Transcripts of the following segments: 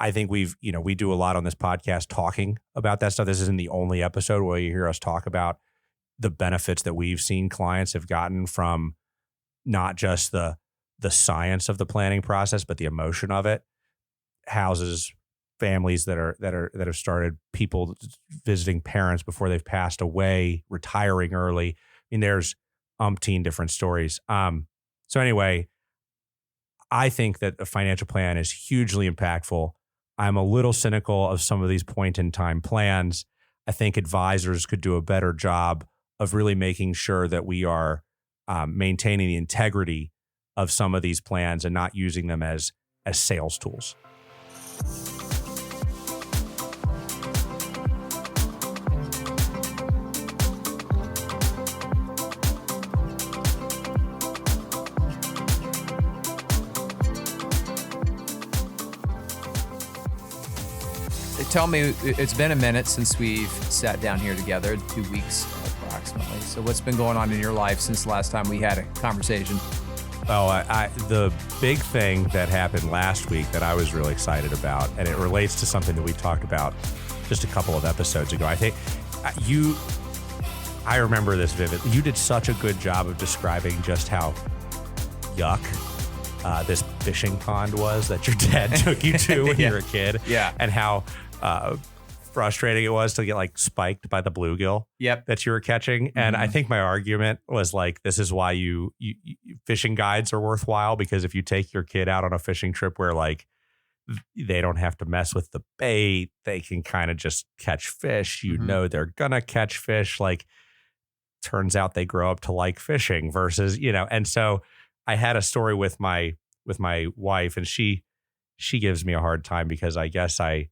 I think we do a lot on this podcast talking about that stuff. This isn't the only episode where you hear us talk about the benefits that we've seen clients have gotten from not just the science of the planning process, but the emotion of it. Houses, families that have started, people visiting parents before they've passed away, retiring early. I mean, there's umpteen different stories. So anyway, I think that a financial plan is hugely impactful. I'm a little cynical of some of these point in time plans. I think advisors could do a better job of really making sure that we are maintaining the integrity of some of these plans and not using them as sales tools. Tell me, it's been a minute since we've sat down here together, 2 weeks approximately. So what's been going on in your life since the last time we had a conversation? Oh, the big thing that happened last week that I was really excited about, and it relates to something that we talked about just a couple of episodes ago. I think I remember this vividly. You did such a good job of describing just how yuck this fishing pond was that your dad took you to when you were a kid. Yeah. And how frustrating it was to get like spiked by the bluegill that you were catching. Mm-hmm. And I think my argument was like, this is why you fishing guides are worthwhile, because if you take your kid out on a fishing trip where like they don't have to mess with the bait, they can kind of just catch fish, know they're gonna catch fish. Like, turns out they grow up to like fishing versus, and so I had a story with my wife, and she gives me a hard time because I guess I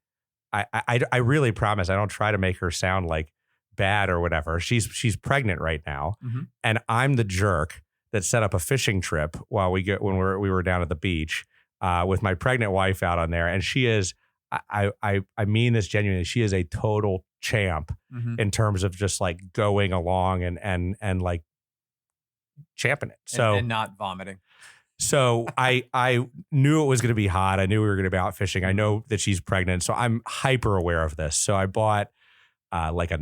really promise I don't try to make her sound like bad or whatever. She's pregnant right now, and I'm the jerk that set up a fishing trip when we were down at the beach with my pregnant wife out on there, and she is I mean this genuinely. She is a total champ in terms of just like going along and like champing it. So and not vomiting. So I knew it was going to be hot. I knew we were going to be out fishing. I know that she's pregnant, so I'm hyper aware of this. So I bought like a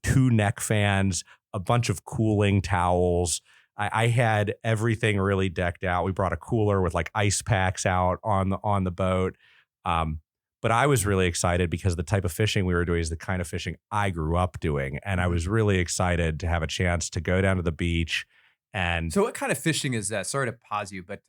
two neck fans, a bunch of cooling towels. I had everything really decked out. We brought a cooler with like ice packs out on the boat. But I was really excited because the type of fishing we were doing is the kind of fishing I grew up doing, and I was really excited to have a chance to go down to the beach. And so what kind of fishing is that? Sorry to pause you, but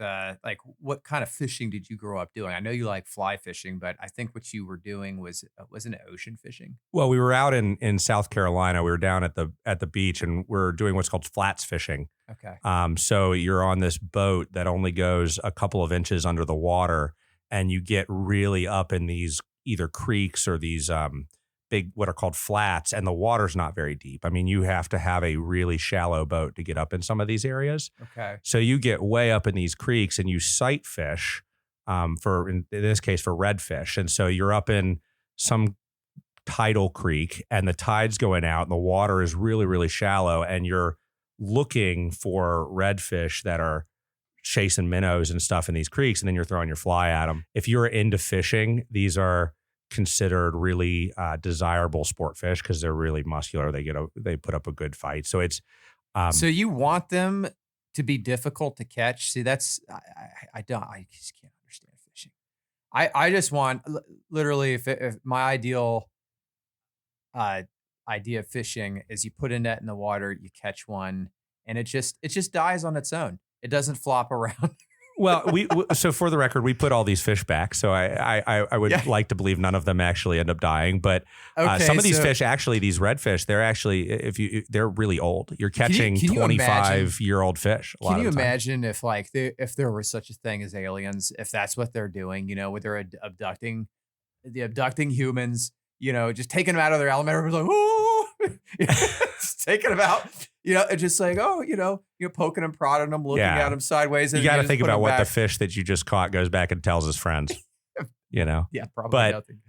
like what kind of fishing did you grow up doing? I know you like fly fishing, but I think what you were doing wasn't it ocean fishing? Well, we were out in South Carolina. We were down at the beach, and we're doing what's called flats fishing. Okay. So you're on this boat that only goes a couple of inches under the water, and you get really up in these either creeks or these big, what are called flats, and the water's not very deep. I mean, you have to have a really shallow boat to get up in some of these areas. Okay. So you get way up in these creeks and you sight fish in this case for redfish. And so you're up in some tidal creek and the tide's going out and the water is really, really shallow, and you're looking for redfish that are chasing minnows and stuff in these creeks, and then you're throwing your fly at them. If you're into fishing, these are considered really desirable sport fish because they're really muscular. They put up a good fight. So it's so you want them to be difficult to catch. See, that's I just can't understand fishing. I just want literally if my ideal idea of fishing is you put a net in the water, you catch one, and it just dies on its own. It doesn't flop around. Well, so for the record, we put all these fish back. So I would like to believe none of them actually end up dying. But some of these fish, actually, these redfish, they're actually they're really old. You're catching 25-year-old fish. Can you imagine if if there was such a thing as aliens, if that's what they're doing, where they're abducting humans, just taking them out of their element, everybody's like, ooh, just taking them out. It's just like, you're poking and prodding them, looking at them sideways. And you got to think about what the fish that you just caught goes back and tells his friends, Yeah, probably but nothing.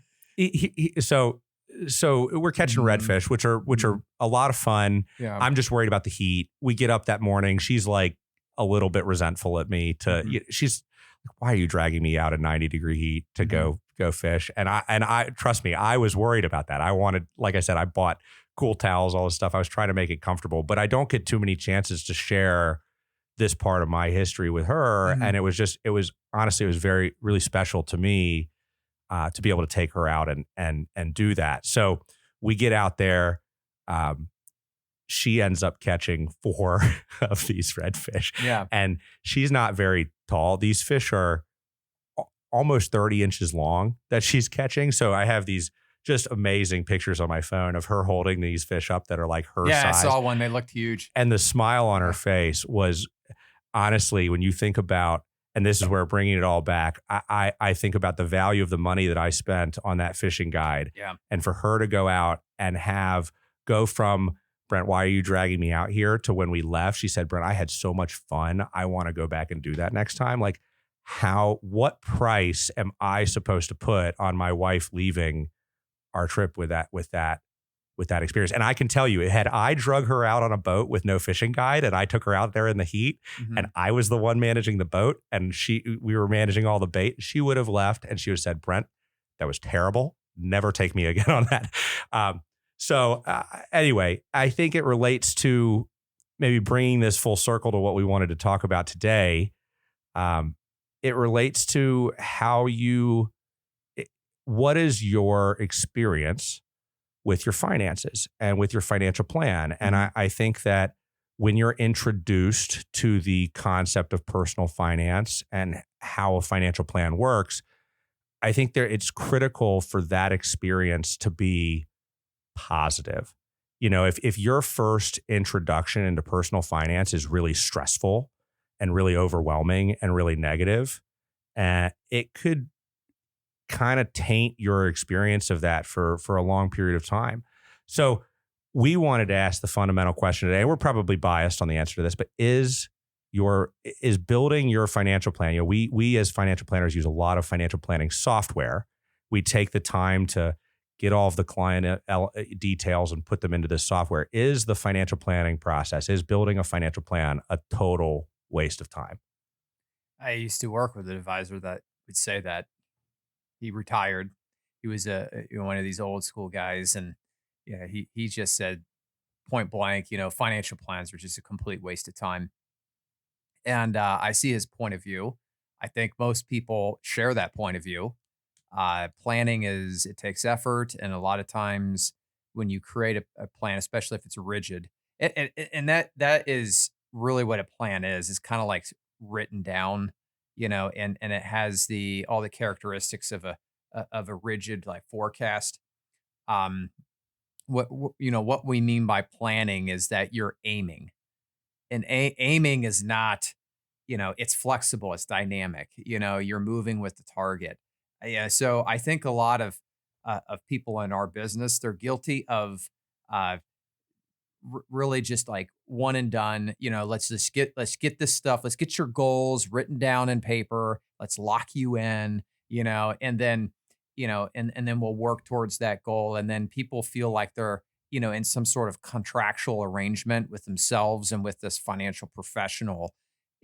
So we're catching redfish, which are a lot of fun. Yeah. I'm just worried about the heat. We get up that morning. She's like a little bit resentful at me she's why are you dragging me out at 90-degree heat to go fish? And I trust me, I was worried about that. I wanted, like I said, I bought cool towels, all this stuff. I was trying to make it comfortable, but I don't get too many chances to share this part of my history with her. And it was honestly, it was really special to me to be able to take her out and do that. So we get out there. She ends up catching 4 of these redfish. Yeah. And she's not very tall. These fish are almost 30 inches long that she's catching. So I have these just amazing pictures on my phone of her holding these fish up that are like her size. Yeah, I saw one. They looked huge. And the smile on her face was, honestly, when you think about, and this is where bringing it all back, I think about the value of the money that I spent on that fishing guide. Yeah. And for her to go out and go from, Brent, why are you dragging me out here, to when we left, she said, Brent, I had so much fun. I want to go back and do that next time. Like, what price am I supposed to put on my wife leaving our trip with that experience? And I can tell you, had I drug her out on a boat with no fishing guide and I took her out there in the heat and I was the one managing the boat and we were managing all the bait, she would have left and she would have said, Brent, that was terrible. Never take me again on that. So anyway, I think it relates to maybe bringing this full circle to what we wanted to talk about today. It relates to what is your experience with your finances and with your financial plan? And I think that when you're introduced to the concept of personal finance and how a financial plan works, I think it's critical for that experience to be positive. You know, if your first introduction into personal finance is really stressful and really overwhelming and really negative, it could kind of taint your experience of that for a long period of time. So we wanted to ask the fundamental question today, and we're probably biased on the answer to this, but is building your financial plan, you know, we as financial planners use a lot of financial planning software. We take the time to get all of the client details and put them into this software. Is the financial planning process, is building a financial plan a total waste of time? I used to work with an advisor that would say that. He retired. He was one of these old school guys. And yeah, he just said point blank, you know, financial plans are just a complete waste of time. And I see his point of view. I think most people share that point of view. Planning it takes effort. And a lot of times when you create a plan, especially if it's rigid, and that is really what a plan is. It's kind of like written down, you know, and it has all the characteristics of a rigid like forecast. What we mean by planning is that you're aiming, and aiming is not, you know, it's flexible, it's dynamic. You know, you're moving with the target. Yeah. So I think a lot of people in our business, they're guilty of really just like one and done. You know, let's get this stuff. Let's get your goals written down in paper. Let's lock you in. You know, and then and then we'll work towards that goal. And then people feel like they're, you know, in some sort of contractual arrangement with themselves and with this financial professional,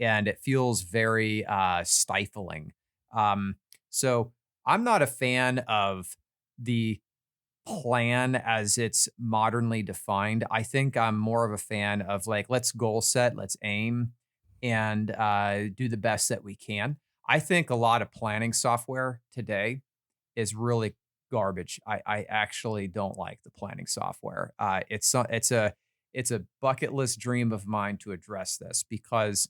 and it feels very stifling. So I'm not a fan of the plan as it's modernly defined. I think I'm more of a fan of like, let's goal set, let's aim, and do the best that we can. I think a lot of planning software today is really garbage. I actually don't like the planning software. It's a bucket list dream of mine to address this, because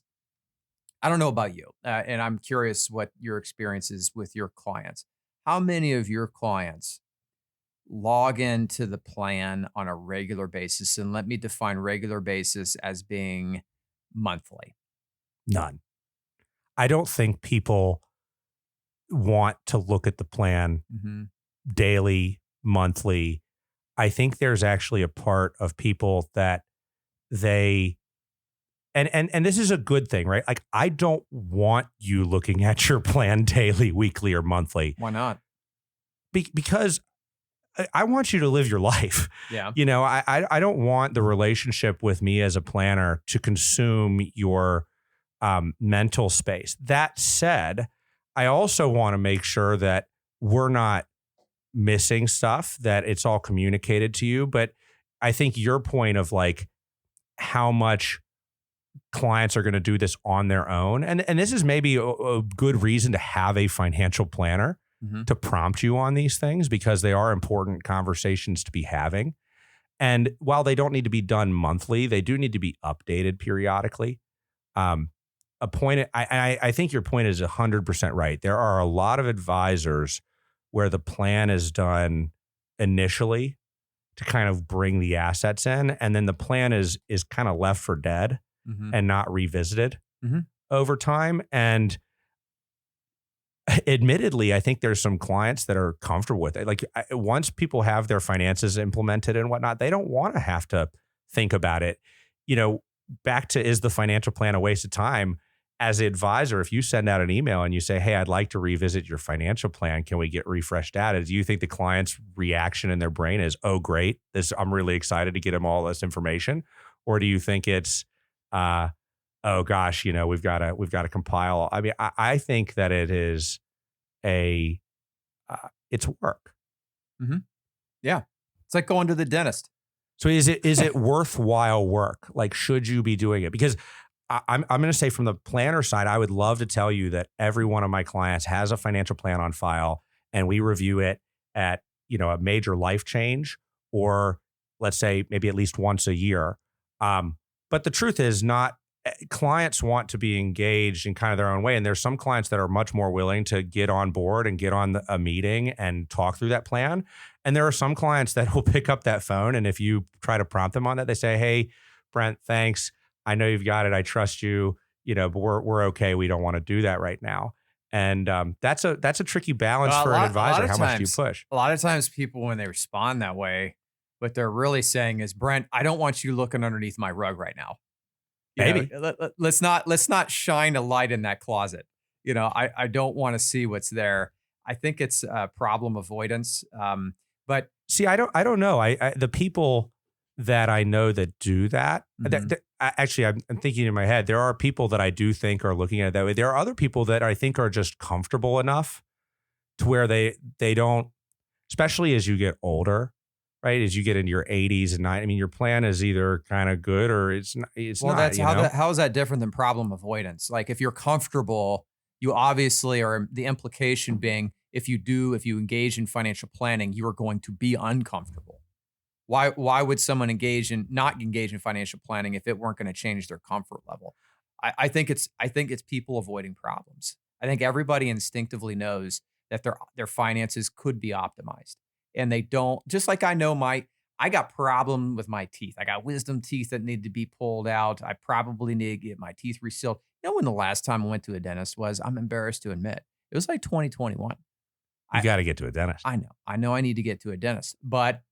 I don't know about you, and I'm curious what your experience is with your clients. How many of your clients log into the plan on a regular basis? And let me define regular basis as being monthly. None. I don't think people want to look at the plan daily, monthly. I think there's actually a part of people that they, and this is a good thing, right? Like, I don't want you looking at your plan daily, weekly, or monthly. Why not? Because I want you to live your life. Yeah. You know, I don't want the relationship with me as a planner to consume your mental space. That said, I also want to make sure that we're not missing stuff, that it's all communicated to you. But I think your point of like how much clients are going to do this on their own. And this is maybe a good reason to have a financial planner to prompt you on these things, because they are important conversations to be having. And while they don't need to be done monthly, they do need to be updated periodically. I think your point is 100% right. There are a lot of advisors where the plan is done initially to kind of bring the assets in, and then the plan is kind of left for dead and not revisited over time. And admittedly, I think there's some clients that are comfortable with it. Like once people have their finances implemented and whatnot, they don't want to have to think about it. Back to, is the financial plan a waste of time? As an advisor, if you send out an email and you say, hey, I'd like to revisit your financial plan, can we get refreshed data? Do you think the client's reaction in their brain is, oh, great, I'm really excited to get them all this information? Or do you think it's, oh gosh, we've got to compile? I mean, I think that it is it's work. Yeah. It's like going to the dentist. So is it worthwhile work? Like, should you be doing it? Because I'm going to say, from the planner side, I would love to tell you that every one of my clients has a financial plan on file, and we review it at, a major life change, or let's say maybe at least once a year. But the truth is, not clients want to be engaged in kind of their own way. And there's some clients that are much more willing to get on board and get on a meeting and talk through that plan. And there are some clients that will pick up that phone, and if you try to prompt them on that, they say, hey, Brent, thanks. I know you've got it. I trust you, but we're okay. We don't want to do that right now. And that's a tricky balance for an advisor. How much do you push? A lot of times people, when they respond that way, what they're really saying is, Brent, I don't want you looking underneath my rug right now. Maybe. Let's not shine a light in that closet. I don't want to see what's there. I think it's problem avoidance. But see, I don't know. The people that I know that do that, actually, I'm thinking in my head, there are people that I do think are looking at it that way. There are other people that I think are just comfortable enough to where they don't, especially as you get older, right? As you get into your 80s and 90s, I mean, your plan is either kind of good or it's not. That's how is that different than problem avoidance? Like, if you're comfortable, you obviously are, the implication being, if you engage in financial planning, you are going to be uncomfortable. Why would someone not engage in financial planning if it weren't going to change their comfort level? I think it's people avoiding problems. I think everybody instinctively knows that their finances could be optimized, and they don't. Just like I know I got problem with my teeth. I got wisdom teeth that need to be pulled out. I probably need to get my teeth resealed. When the last time I went to a dentist was? I'm embarrassed to admit. It was like 2021. You got to get to a dentist. I know I need to get to a dentist, but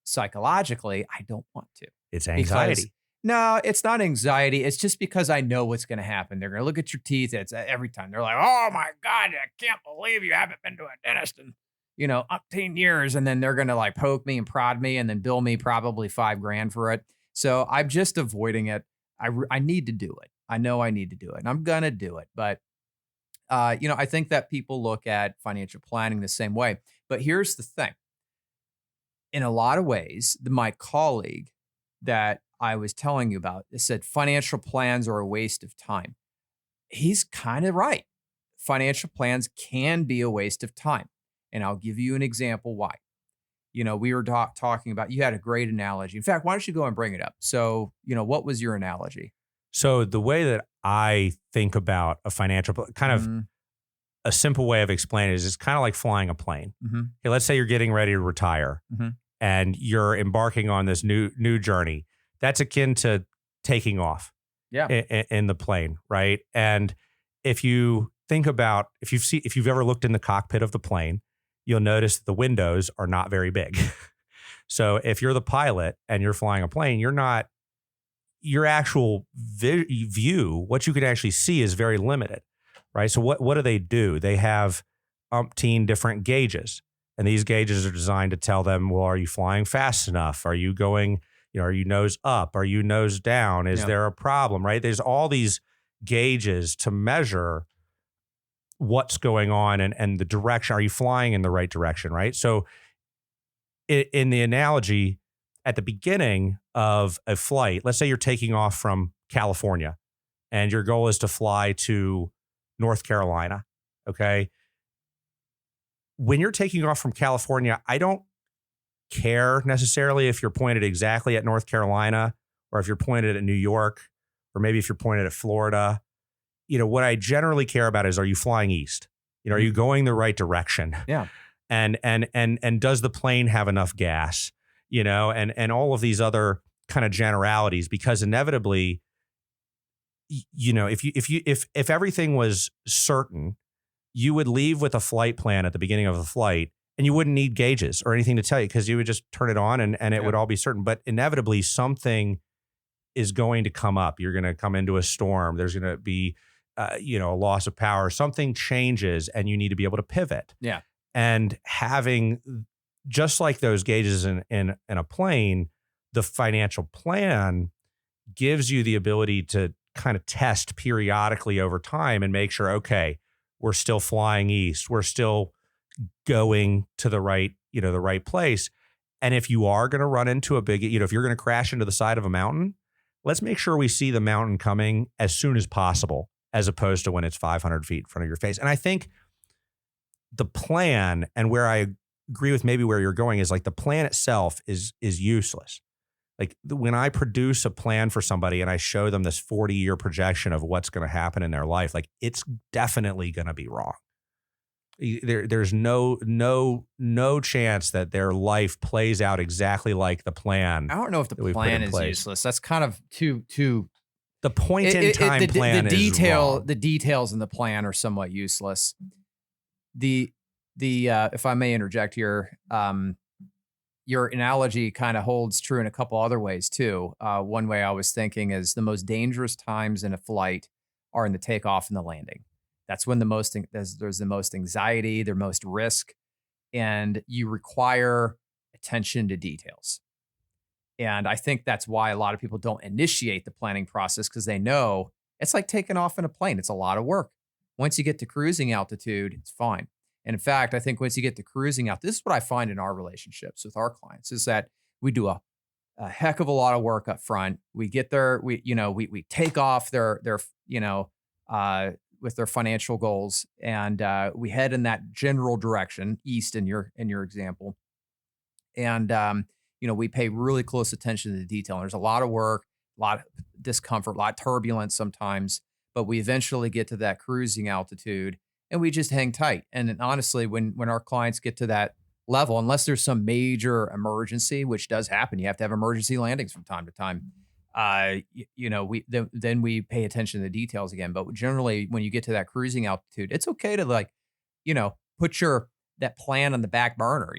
psychologically, I don't want to. It's anxiety. No, it's not anxiety. It's just because I know what's going to happen. They're going to look at your teeth. It's every time. They're like, oh my God, I can't believe you haven't been to a dentist in, 18 years. And then they're going to like poke me and prod me and then bill me probably $5,000 for it. So I'm just avoiding it. I need to do it. I know I need to do it, and I'm going to do it. But, I think that people look at financial planning the same way. But here's the thing. In a lot of ways, my colleague that I was telling you about said financial plans are a waste of time. He's kind of right. Financial plans can be a waste of time. And I'll give you an example why. We were talking about, you had a great analogy. In fact, why don't you go and bring it up? So, what was your analogy? So the way that I think about a financial kind of a simple way of explaining it is, it's kind of like flying a plane. Okay, let's say you're getting ready to retire and you're embarking on this new journey. That's akin to taking off in the plane, right? And if you think about, if you've ever looked in the cockpit of the plane, you'll notice that the windows are not very big. So if you're the pilot and you're flying a plane, your actual view, what you can actually see, is very limited, right? So what do? They have umpteen different gauges, and these gauges are designed to tell them, well, are you flying fast enough? Are you going, are you nose up? Are you nose down? Is there a problem, right? There's all these gauges to measure what's going on and the direction. Are you flying in the right direction, right? So in the analogy, at the beginning of a flight, let's say you're taking off from California and your goal is to fly to North Carolina, okay? When you're taking off from California, I don't care necessarily if you're pointed exactly at North Carolina or if you're pointed at New York or maybe if you're pointed at Florida. What I generally care about is, are you flying east? Are you going the right direction? Yeah. And does the plane have enough gas? And all of these other kind of generalities, because inevitably, if everything was certain, you would leave with a flight plan at the beginning of the flight and you wouldn't need gauges or anything to tell you because you would just turn it on and it would all be certain. But inevitably something is going to come up. You're going to come into a storm. There's going to be, a loss of power. Something changes and you need to be able to pivot. Yeah. And having, just like those gauges in a plane, the financial plan gives you the ability to kind of test periodically over time and make sure, okay, we're still flying east. We're still going to the right place. And if you are going to run into a big, if you're going to crash into the side of a mountain, let's make sure we see the mountain coming as soon as possible, as opposed to when it's 500 feet in front of your face. And I think the plan, and where I agree with maybe where you're going, is like the plan itself is useless. Like when I produce a plan for somebody and I show them this 40-year projection of what's going to happen in their life, like it's definitely going to be wrong. There's no chance that their life plays out exactly like the plan. I don't know if the plan is useless. That's kind of too. The point in time plan is wrong. The details in the plan are somewhat useless. The if I may interject here, your analogy kind of holds true in a couple other ways too. One way I was thinking is the most dangerous times in a flight are in the takeoff and the landing. That's when there's the most anxiety, the most risk, and you require attention to details. And I think that's why a lot of people don't initiate the planning process, because they know it's like taking off in a plane. It's a lot of work. Once you get to cruising altitude, it's fine. And in fact, I think once you get to cruising out, this is what I find in our relationships with our clients, is that we do a heck of a lot of work up front. We get there, we take off their with their financial goals, and we head in that general direction, east in your example. And we pay really close attention to the detail. And there's a lot of work, a lot of discomfort, a lot of turbulence sometimes, but we eventually get to that cruising altitude and we just hang tight. And then honestly, when our clients get to that level, unless there's some major emergency, which does happen, you have to have emergency landings from time to time. Then we pay attention to the details again. But generally, when you get to that cruising altitude, it's okay to put that plan on the back burner.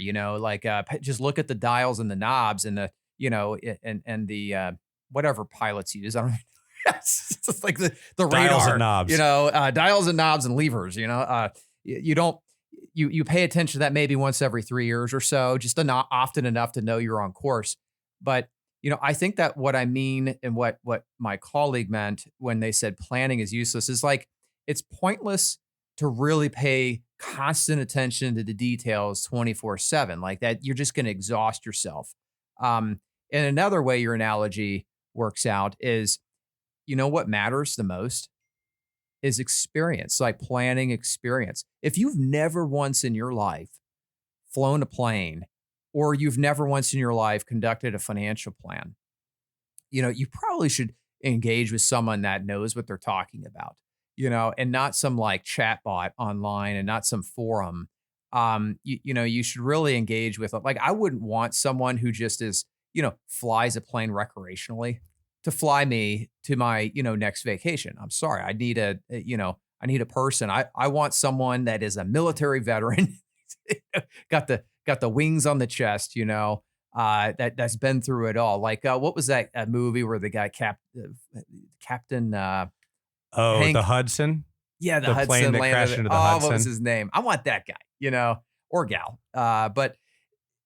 Just look at the dials and the knobs and the the whatever pilots use. I don't know. It's just like the radar, dials and knobs. Dials and knobs and levers. You pay attention to that maybe once every 3 years or so, just not often enough to know you're on course. But I think that what I mean and what my colleague meant when they said planning is useless is like it's pointless to really pay constant attention to the details 24/7. Like that, you're just going to exhaust yourself. And another way your analogy works out is, what matters the most is experience, like planning experience. If you've never once in your life flown a plane, or you've never once in your life conducted a financial plan, you probably should engage with someone that knows what they're talking about, and not some like chatbot online and not some forum. You should really engage with, like, I wouldn't want someone who just is, flies a plane recreationally to fly me to my, next vacation. I'm sorry. I need a person. I want someone that is a military veteran, got the wings on the chest, that's been through it all. Like, what was that movie where the guy Captain Hank, the Hudson? Yeah, the Hudson plane that crashed into the Hudson. What was his name? I want that guy, or gal. But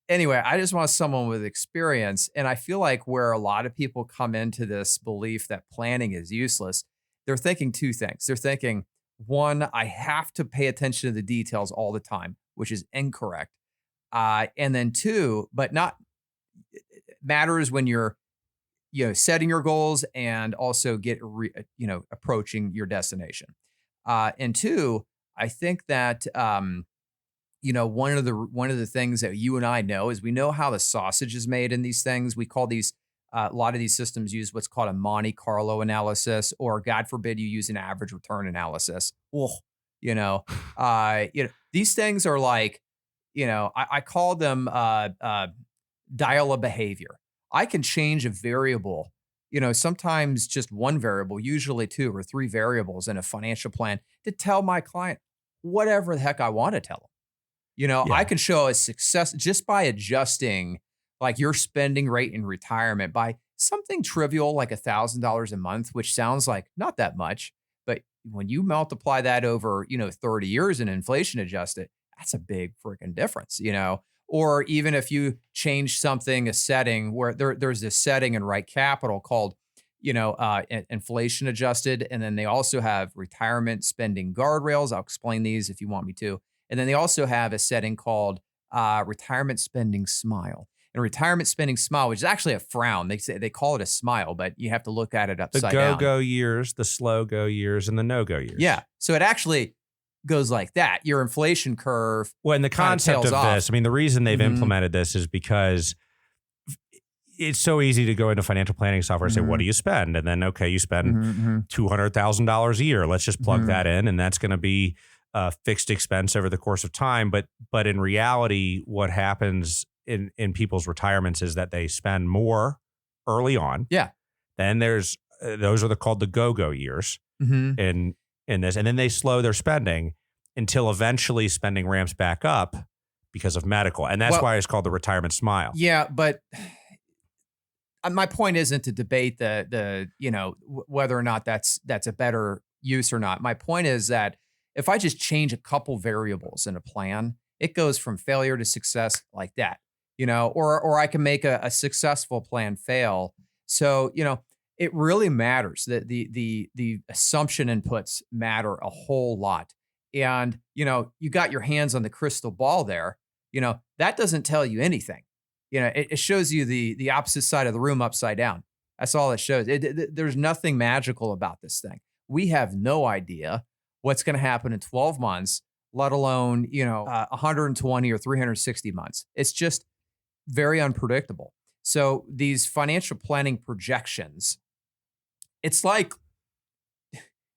anyway, I just want someone with experience. And I feel like where a lot of people come into this belief that planning is useless, they're thinking two things. They're thinking, one, I have to pay attention to the details all the time, which is incorrect. And then two, but not it matters when you're setting your goals and also approaching your destination. And two, I think that one of the things that you and I know is we know how the sausage is made in these things. We call these a lot of these systems use what's called a Monte Carlo analysis, or God forbid you use an average return analysis. Oh, these things are like, I call them dial a behavior. I can change a variable, sometimes just one variable, usually two or three variables in a financial plan to tell my client whatever the heck I want to tell them. I can show a success just by adjusting like your spending rate in retirement by something trivial like $1,000 a month, which sounds like not that much. But when you multiply that over, 30 years and inflation adjust it, that's a big freaking difference, Or even if you change something, a setting where there's this setting in Right Capital called, inflation adjusted. And then they also have retirement spending guardrails. I'll explain these if you want me to. And then they also have a setting called retirement spending smile. And retirement spending smile, which is actually a frown. They call it a smile, but you have to look at it upside down. The go-go years, the slow-go years, and the no-go years. Yeah. So it actually goes like that. Your inflation curve. Well, and the concept of this, the reason they've implemented this is because it's so easy to go into financial planning software and say, what do you spend? And then, okay, you spend $200,000 a year. Let's just plug that in, and that's going to be a fixed expense over the course of time. But in reality, what happens in people's retirements is that they spend more early on. Yeah. Then there's those are called the go-go years in this, and then they slow their spending until eventually spending ramps back up because of medical, and that's why it's called the retirement smile. Yeah, but my point isn't to debate the whether or not that's a better use or not. My point is that if I just change a couple variables in a plan, it goes from failure to success like that, or I can make a successful plan fail. So, it really matters that the assumption inputs matter a whole lot. And, you got your hands on the crystal ball there, that doesn't tell you anything. It shows you the opposite side of the room upside down. That's all it shows. There's nothing magical about this thing. We have no idea what's going to happen in 12 months, let alone, 120 or 360 months. It's just very unpredictable. So these financial planning projections, it's like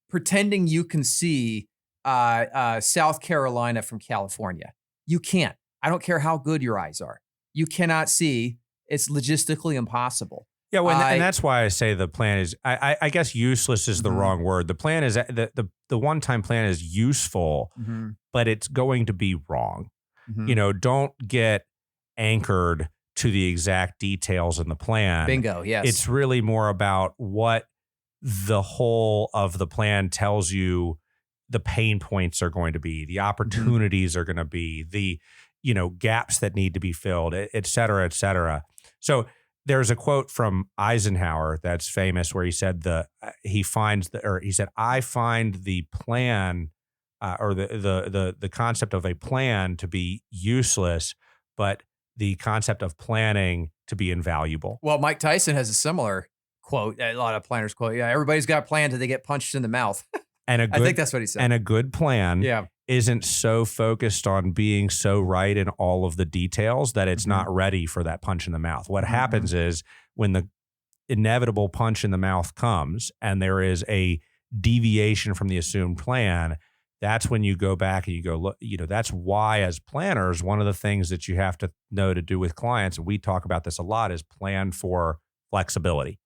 pretending you can see South Carolina from California. You can't. I don't care how good your eyes are. You cannot see. It's logistically impossible. Yeah, well, and that's why I say the plan is, I guess useless is the wrong word. The plan is, the one-time plan is useful, but it's going to be wrong. Don't get anchored to the exact details in the plan. Bingo, yes. It's really more about what the whole of the plan tells you the pain points are going to be, the opportunities are going to be, the gaps that need to be filled, et cetera, et cetera. So there's a quote from Eisenhower that's famous where he said I find the plan or the concept of a plan to be useless, but the concept of planning to be invaluable. Well, Mike Tyson has a similar quote. A lot of planners quote, yeah, everybody's got a plan until they get punched in the mouth. And I think that's what he said. And a good plan isn't so focused on being so right in all of the details that it's not ready for that punch in the mouth. What happens is when the inevitable punch in the mouth comes and there is a deviation from the assumed plan, that's when you go back and you go, look, that's why as planners, one of the things that you have to know to do with clients, and we talk about this a lot, is plan for flexibility.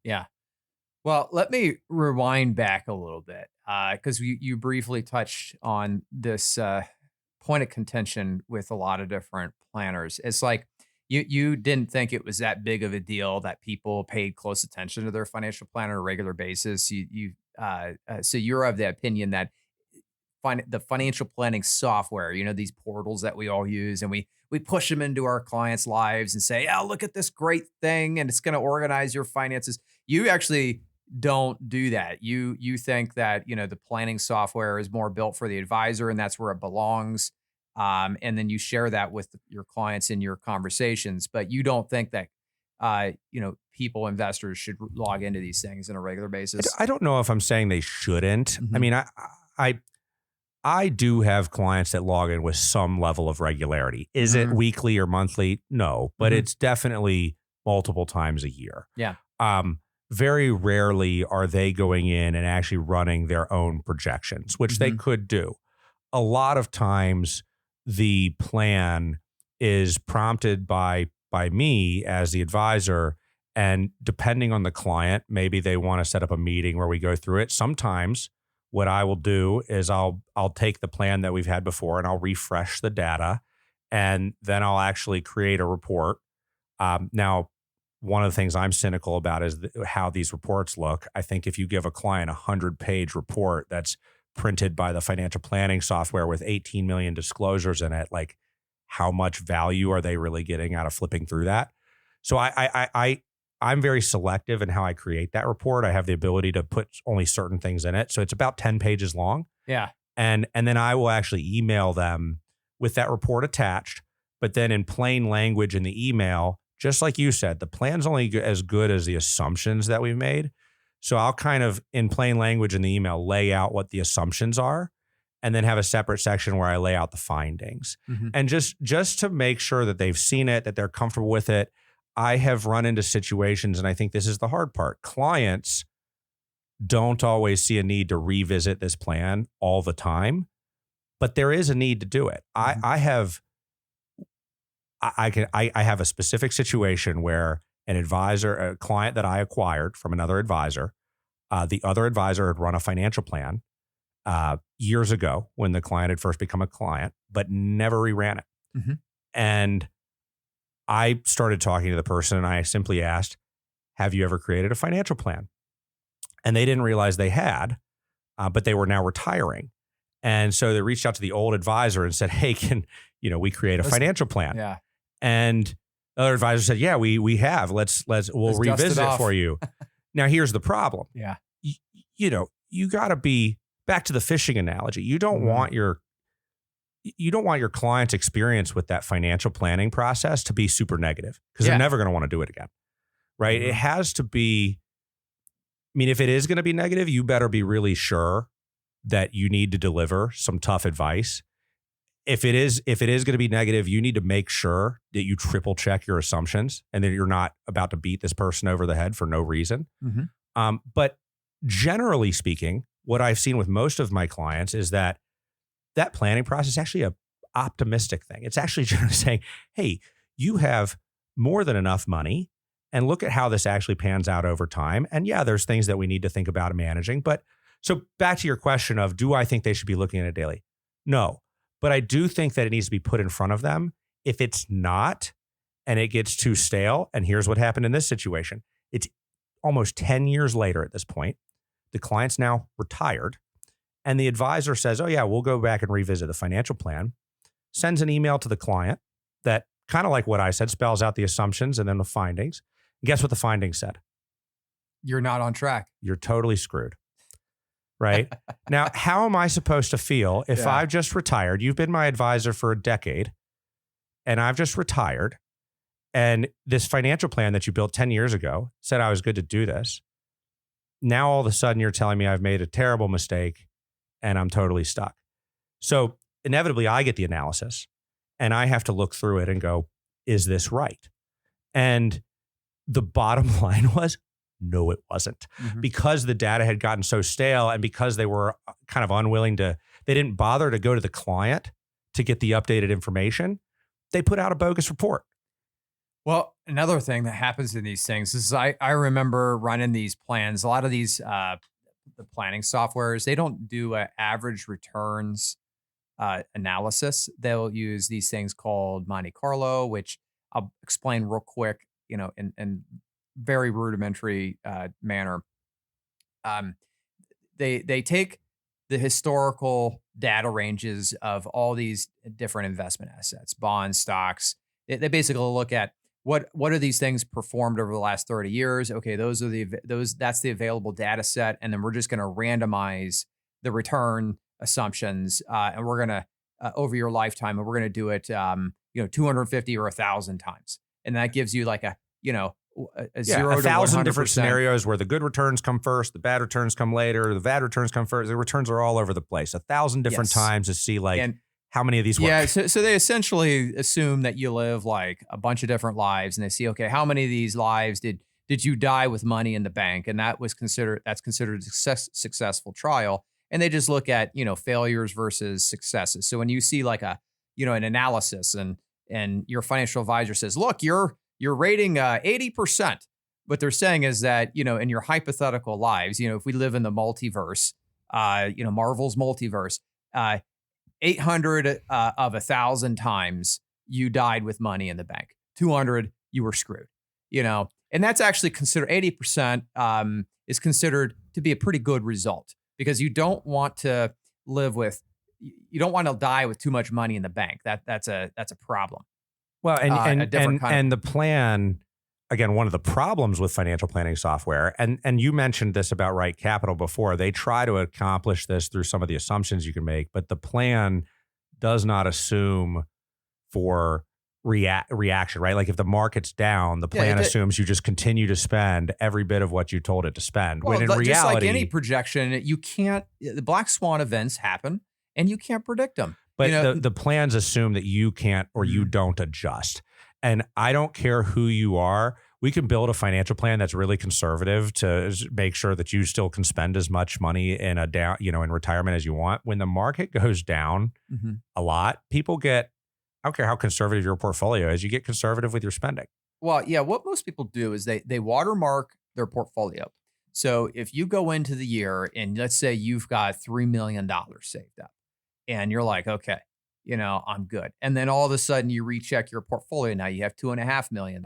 Yeah. Well, let me rewind back a little bit because you briefly touched on this point of contention with a lot of different planners. It's like you didn't think it was that big of a deal that people paid close attention to their financial plan on a regular basis. So you're of the opinion that the financial planning software, these portals that we all use, and we push them into our clients' lives and say, "Yeah, look at this great thing, and it's going to organize your finances." You actually don't do that. You think that, the planning software is more built for the advisor and that's where it belongs. And then you share that with your clients in your conversations, but you don't think that, people, investors should log into these things on a regular basis. I don't know if I'm saying they shouldn't. Mm-hmm. I mean, I do have clients that log in with some level of regularity. Is it weekly or monthly? No, but it's definitely multiple times a year. Yeah. Very rarely are they going in and actually running their own projections, which they could do. A lot of times the plan is prompted by me as the advisor, and depending on the client, maybe they want to set up a meeting where we go through it. Sometimes what I will do is I'll take the plan that we've had before and I'll refresh the data, and then I'll actually create a report. Now, one of the things I'm cynical about is how these reports look. I think if you give a client a 100-page report that's printed by the financial planning software with 18 million disclosures in it, like how much value are they really getting out of flipping through that? So I'm very selective in how I create that report. I have the ability to put only certain things in it. So it's about 10 pages long. Yeah. And then I will actually email them with that report attached, but then in plain language in the email, just like you said, the plan's only as good as the assumptions that we've made. So I'll kind of, in plain language in the email, lay out what the assumptions are, and then have a separate section where I lay out the findings. And just to make sure that they've seen it, that they're comfortable with it. I have run into situations, and I think this is the hard part. Clients don't always see a need to revisit this plan all the time, but there is a need to do it. I have a specific situation where a client that I acquired from another advisor, the other advisor had run a financial plan years ago when the client had first become a client, but never reran it. And I started talking to the person and I simply asked, have you ever created a financial plan? And they didn't realize they had, but they were now retiring. And so they reached out to the old advisor and said, hey, can we create a financial plan? Yeah. And the other advisor said, yeah, we have. We'll revisit it for you. Now, here's the problem. Yeah. You got to be back to the fishing analogy. You don't want your client's experience with that financial planning process to be super negative, because they're never going to want to do it again. Right. It has to be. I mean, if it is going to be negative, you better be really sure that you need to deliver some tough advice. If it is going to be negative, you need to make sure that you triple check your assumptions and that you're not about to beat this person over the head for no reason. But generally speaking, what I've seen with most of my clients is that planning process is actually an optimistic thing. It's actually generally saying, hey, you have more than enough money, and look at how this actually pans out over time. And yeah, there's things that we need to think about managing. But so back to your question of, do I think they should be looking at it daily? No. But I do think that it needs to be put in front of them. If it's not, and it gets too stale, and here's what happened in this situation. It's almost 10 years later at this point. The client's now retired, and the advisor says, oh yeah, we'll go back and revisit the financial plan, sends an email to the client that, kind of like what I said, spells out the assumptions and then the findings. And guess what the findings said? You're not on track. You're totally screwed. Right? Now, how am I supposed to feel if I've just retired? You've been my advisor for a decade, and I've just retired, and this financial plan that you built 10 years ago said I was good to do this. Now, all of a sudden, you're telling me I've made a terrible mistake and I'm totally stuck. So inevitably, I get the analysis, and I have to look through it and go, is this right? And the bottom line was, no, it wasn't. Because the data had gotten so stale, and because they were kind of unwilling they didn't bother to go to the client to get the updated information. They put out a bogus report. Well, another thing that happens in these things is I remember running these plans. A lot of these, the planning softwares, they don't do an average returns analysis. They'll use these things called Monte Carlo, which I'll explain real quick, in very rudimentary manner. They take the historical data ranges of all these different investment assets, bonds, stocks. They basically look at what are these things performed over the last 30 years? Okay, that's the available data set. And then we're just going to randomize the return assumptions. And we're going to, over your lifetime, and we're going to do it, 250 or 1,000 times. And that gives you like a 0 to 1,000 different 100%. scenarios where the good returns come first, the bad returns come later, the bad returns come first. The returns are all over the place. 1,000 different times to see how many of these work. Yeah, so they essentially assume that you live like a bunch of different lives, and they see, okay, how many of these lives did you die with money in the bank? And that's considered a successful trial. And they just look at, failures versus successes. So when you see like an analysis and your financial advisor says, look, you're rating 80%. What they're saying is that, in your hypothetical lives, if we live in the multiverse, Marvel's multiverse, 800 of 1,000 times you died with money in the bank. 200, you were screwed, and that's actually considered 80% is considered to be a pretty good result, because you don't want to die with too much money in the bank. That's a problem. Well, and the plan, again, one of the problems with financial planning software, and you mentioned this about Right Capital before, they try to accomplish this through some of the assumptions you can make, but the plan does not assume for reaction, right? Like if the market's down, the plan assumes you just continue to spend every bit of what you told it to spend. Well, when in reality, just like any projection, you can't, the black swan events happen and you can't predict them. But the plans assume that you can't or you don't adjust. And I don't care who you are. We can build a financial plan that's really conservative to make sure that you still can spend as much money in in retirement as you want. When the market goes down a lot, people I don't care how conservative your portfolio is, you get conservative with your spending. Well, yeah, what most people do is they watermark their portfolio. So if you go into the year and let's say you've got $3 million saved up and you're like, okay, I'm good. And then all of a sudden you recheck your portfolio. Now you have $2.5 million.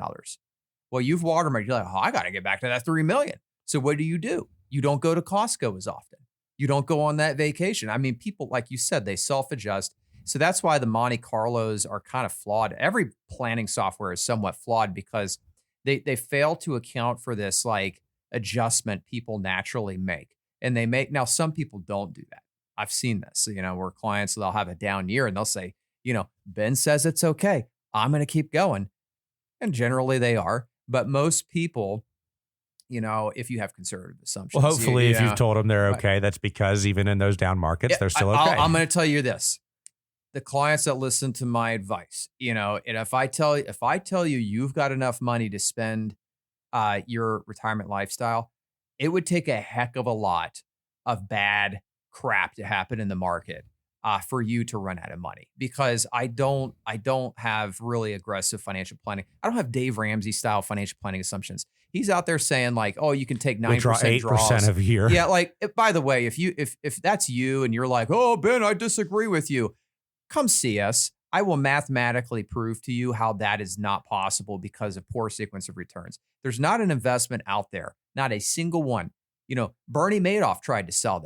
Well, you've watermarked. You're like, I got to get back to that 3 million. So what do? You don't go to Costco as often. You don't go on that vacation. I mean, people, like you said, they self-adjust. So that's why the Monte Carlos are kind of flawed. Every planning software is somewhat flawed because they fail to account for this like adjustment people naturally make. And now some people don't do that. I've seen this, where clients, they'll have a down year and they'll say, Ben says it's okay. I'm going to keep going. And generally they are. But most people, if you have conservative assumptions. Well, hopefully if you've told them they're okay, that's because even in those down markets, they're still okay. I'm going to tell you this. The clients that listen to my advice, and if I tell you you've got enough money to spend your retirement lifestyle, it would take a heck of a lot of bad crap to happen in the market for you to run out of money, because I don't have really aggressive financial planning. I don't have Dave Ramsey style financial planning assumptions. He's out there saying like, oh, you can take 9% draws. 8% of a year. Yeah. Like, by the way, if that's you and you're like, oh, Ben, I disagree with you, come see us. I will mathematically prove to you how that is not possible because of poor sequence of returns. There's not an investment out there, not a single one. Bernie Madoff tried to sell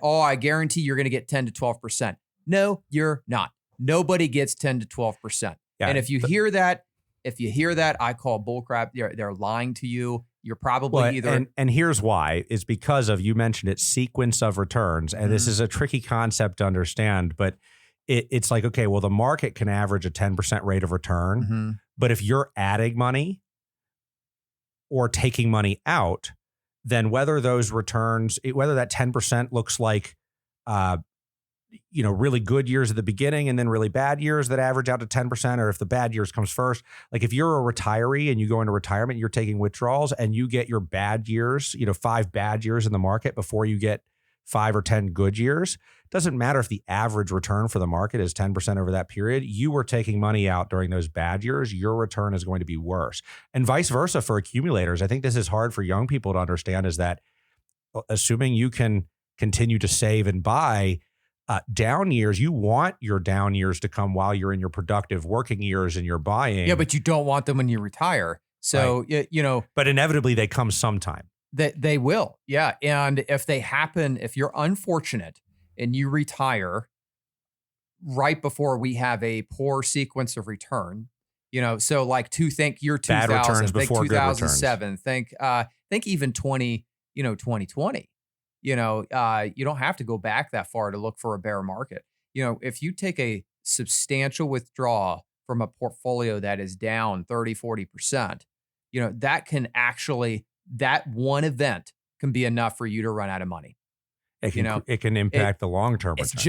I guarantee you're going to get 10 to 12%. No, you're not. Nobody gets 10 to 12%. Yeah, and if you hear that, I call bullcrap. They're lying to you. You're probably either. And here's why, is because of, you mentioned it, sequence of returns. And this is a tricky concept to understand, but it's like, okay, well, the market can average a 10% rate of return, but if you're adding money or taking money out, then whether those returns, whether that 10% looks like, really good years at the beginning and then really bad years that average out to 10%, or if the bad years comes first, like if you're a retiree and you go into retirement, you're taking withdrawals and you get your bad years, 5 bad years in the market before you get 5 or 10 good years. Doesn't matter if the average return for the market is 10% over that period. You were taking money out during those bad years. Your return is going to be worse. And vice versa for accumulators. I think this is hard for young people to understand, is that assuming you can continue to save and buy, down years, you want your down years to come while you're in your productive working years and you're buying. Yeah, but you don't want them when you retire. So, right. But inevitably they come sometime. They will. Yeah. And if they happen, if you're unfortunate and you retire right before we have a poor sequence of return, So like think year 2000, bad returns think before 2007, think even 2020. You don't have to go back that far to look for a bear market. If you take a substantial withdrawal from a portfolio that is down 30, 40%, that one event can be enough for you to run out of money. It can impact the long-term returns. It's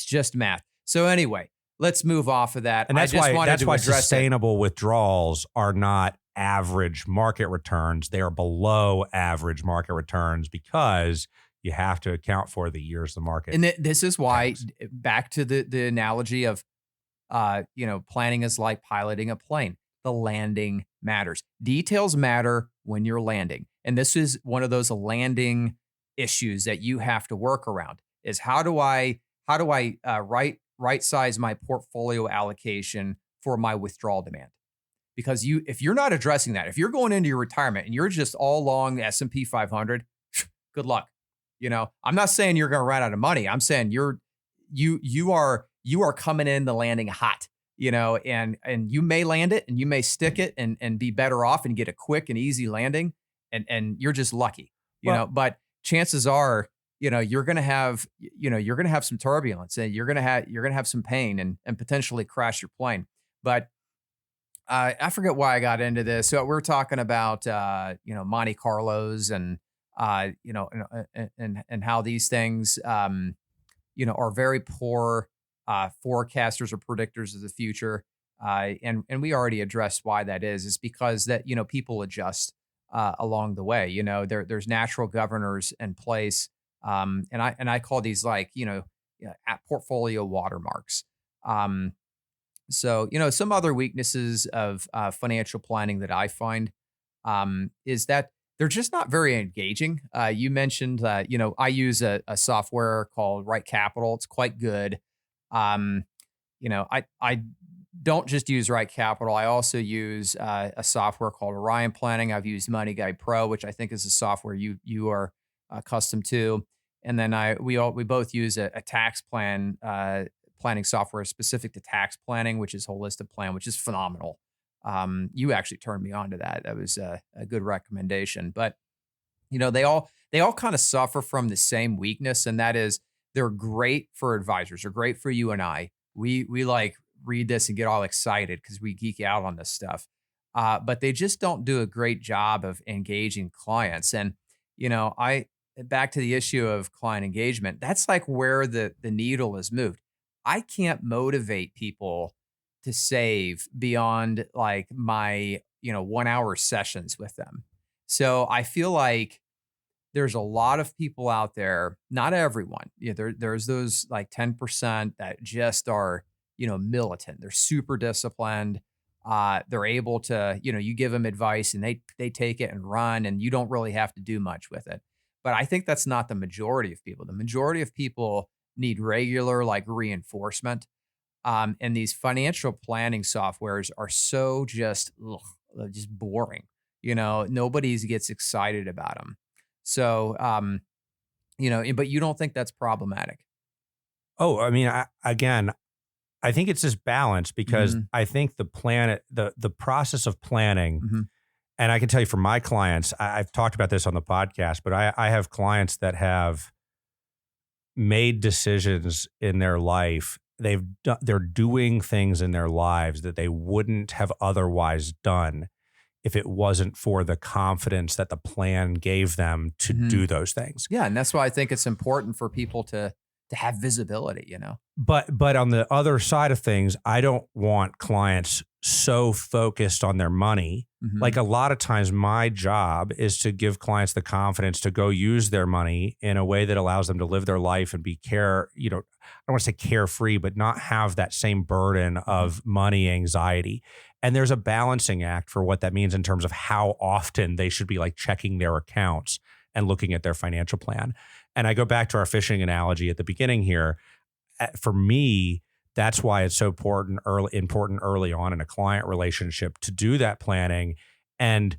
just math. So anyway, let's move off of that. And that's why sustainable withdrawals are not average market returns. They are below average market returns because you have to account for the years the market. And this is why, back to the analogy of, planning is like piloting a plane. The landing matters. Details matter when you're landing. And this is one of those landing issues that you have to work around, is how do I right size my portfolio allocation for my withdrawal demand? Because if you're not addressing that, if you're going into your retirement and you're just all long the S&P 500, good luck. I'm not saying you're going to run out of money. I'm saying you are coming in the landing hot, and you may land it and you may stick it and be better off and get a quick and easy landing, and you're just lucky, but chances are, you're going to have some turbulence, and you're going to have some pain and potentially crash your plane. But I forget why I got into this. So we're talking about, Monte Carlos and how these things, are very poor forecasters or predictors of the future. And we already addressed why that is. It's because that, people adjust along the way. There's natural governors in place. And I call these portfolio watermarks. So, some other weaknesses of financial planning that I find is that they're just not very engaging. You mentioned that, I use a software called Right Capital. It's quite good. I don't just use Right Capital. I also use a software called Orion Planning. I've used Money Guide Pro, which I think is a software you are accustomed to. And then we both use a tax planning software specific to tax planning, which is Holistic Plan, which is phenomenal. You actually turned me on to that. That was a good recommendation. But they all kind of suffer from the same weakness, and that is they're great for advisors. They're great for you and I. We read this and get all excited because we geek out on this stuff. But they just don't do a great job of engaging clients. And back to the issue of client engagement, that's like where the needle is moved. I can't motivate people to save beyond like my, 1 hour sessions with them. So I feel like there's a lot of people out there, not everyone, there's those like 10% that just are, militant. They're super disciplined. They're able to, you give them advice and they take it and run, and you don't really have to do much with it. But I think that's not the majority of people. The majority of people need regular like reinforcement. And these financial planning softwares are so just boring. Nobody gets excited about them. So, but you don't think that's problematic? Oh, I mean, I think it's this balance because I think the process of planning, and I can tell you from my clients, I've talked about this on the podcast, but I have clients that have made decisions in their life. They're doing things in their lives that they wouldn't have otherwise done if it wasn't for the confidence that the plan gave them to do those things. Yeah, and that's why I think it's important for people to have visibility, But on the other side of things, I don't want clients so focused on their money. Like a lot of times my job is to give clients the confidence to go use their money in a way that allows them to live their life and be I don't want to say carefree, but not have that same burden of money anxiety. And there's a balancing act for what that means in terms of how often they should be like checking their accounts and looking at their financial plan. And I go back to our fishing analogy at the beginning here. For me, that's why it's so important early on in a client relationship to do that planning. And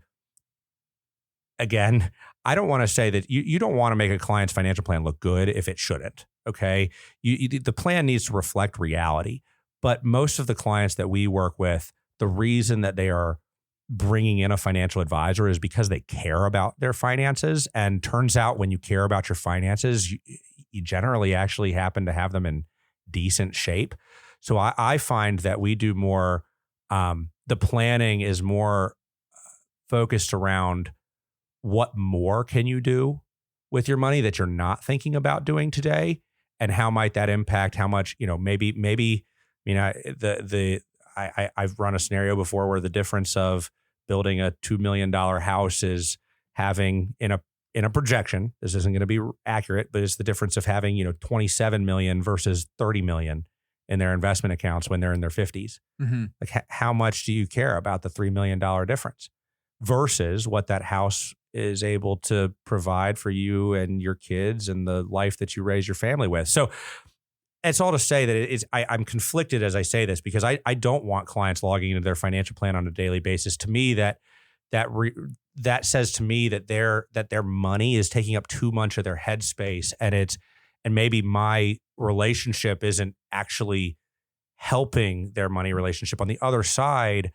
again, I don't want to say that you don't want to make a client's financial plan look good if it shouldn't. Okay. The plan needs to reflect reality, But most of the clients that we work with, the reason that they are bringing in a financial advisor is because they care about their finances. And turns out when you care about your finances, you generally actually happen to have them in decent shape. So I find that we do more, the planning is more focused around what more can you do with your money that you're not thinking about doing today, and how might that impact how much, maybe, I've run a scenario before where the difference of building a $2 million house is having in a projection, this isn't going to be accurate, but it's the difference of having, 27 million versus 30 million in their investment accounts when they're in their 50s. Mm-hmm. Like how much do you care about the $3 million difference versus what that house is able to provide for you and your kids and the life that you raise your family with? So it's all to say that I'm conflicted as I say this, because I don't want clients logging into their financial plan on a daily basis. To me, that says to me that their money is taking up too much of their headspace, and maybe my relationship isn't actually helping their money relationship. On the other side,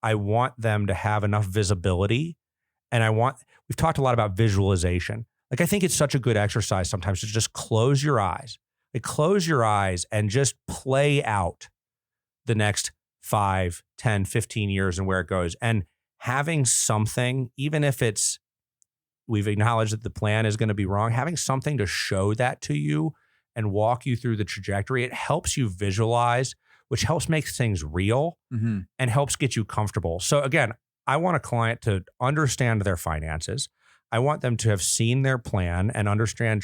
I want them to have enough visibility, and we've talked a lot about visualization. Like, I think it's such a good exercise sometimes to just close your eyes. Close your eyes and just play out the next 5, 10, 15 years and where it goes. And having something, even if we've acknowledged that the plan is going to be wrong, having something to show that to you and walk you through the trajectory, it helps you visualize, which helps make things real mm-hmm. and helps get you comfortable. So again, I want a client to understand their finances. I want them to have seen their plan and understand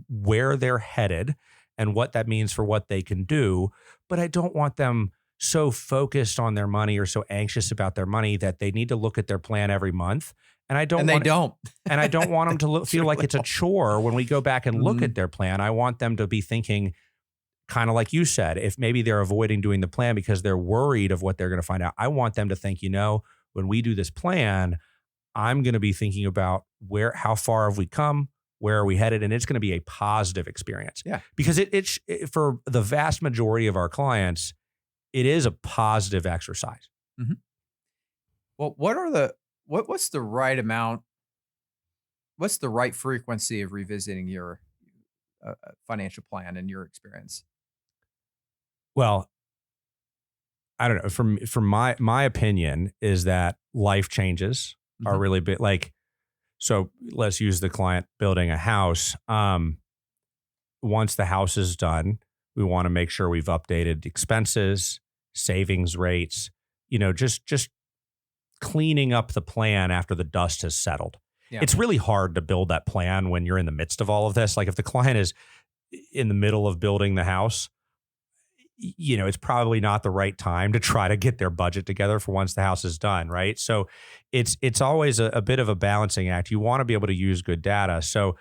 where they're headed and what that means for what they can do. But I don't want them so focused on their money or so anxious about their money that they need to look at their plan every month. And I don't want them to feel like it's a chore when we go back and look at their plan. I want them to be thinking, kind of like you said, if maybe they're avoiding doing the plan because they're worried of what they're going to find out, I want them to think, when we do this plan, I'm going to be thinking about how far have we come? Where are we headed? And it's going to be a positive experience. Yeah. Because it for the vast majority of our clients, it is a positive exercise. Mm-hmm. Well, what's the right amount? What's the right frequency of revisiting your financial plan in your experience? Well, I don't know. From my opinion is that life changes are really big. Like, so let's use the client building a house. Once the house is done, we want to make sure we've updated expenses, savings rates, just cleaning up the plan after the dust has settled. Yeah. It's really hard to build that plan when you're in the midst of all of this. Like, if the client is in the middle of building the house, it's probably not the right time to try to get their budget together for once the house is done, right? So it's always a bit of a balancing act. You want to be able to use good data. So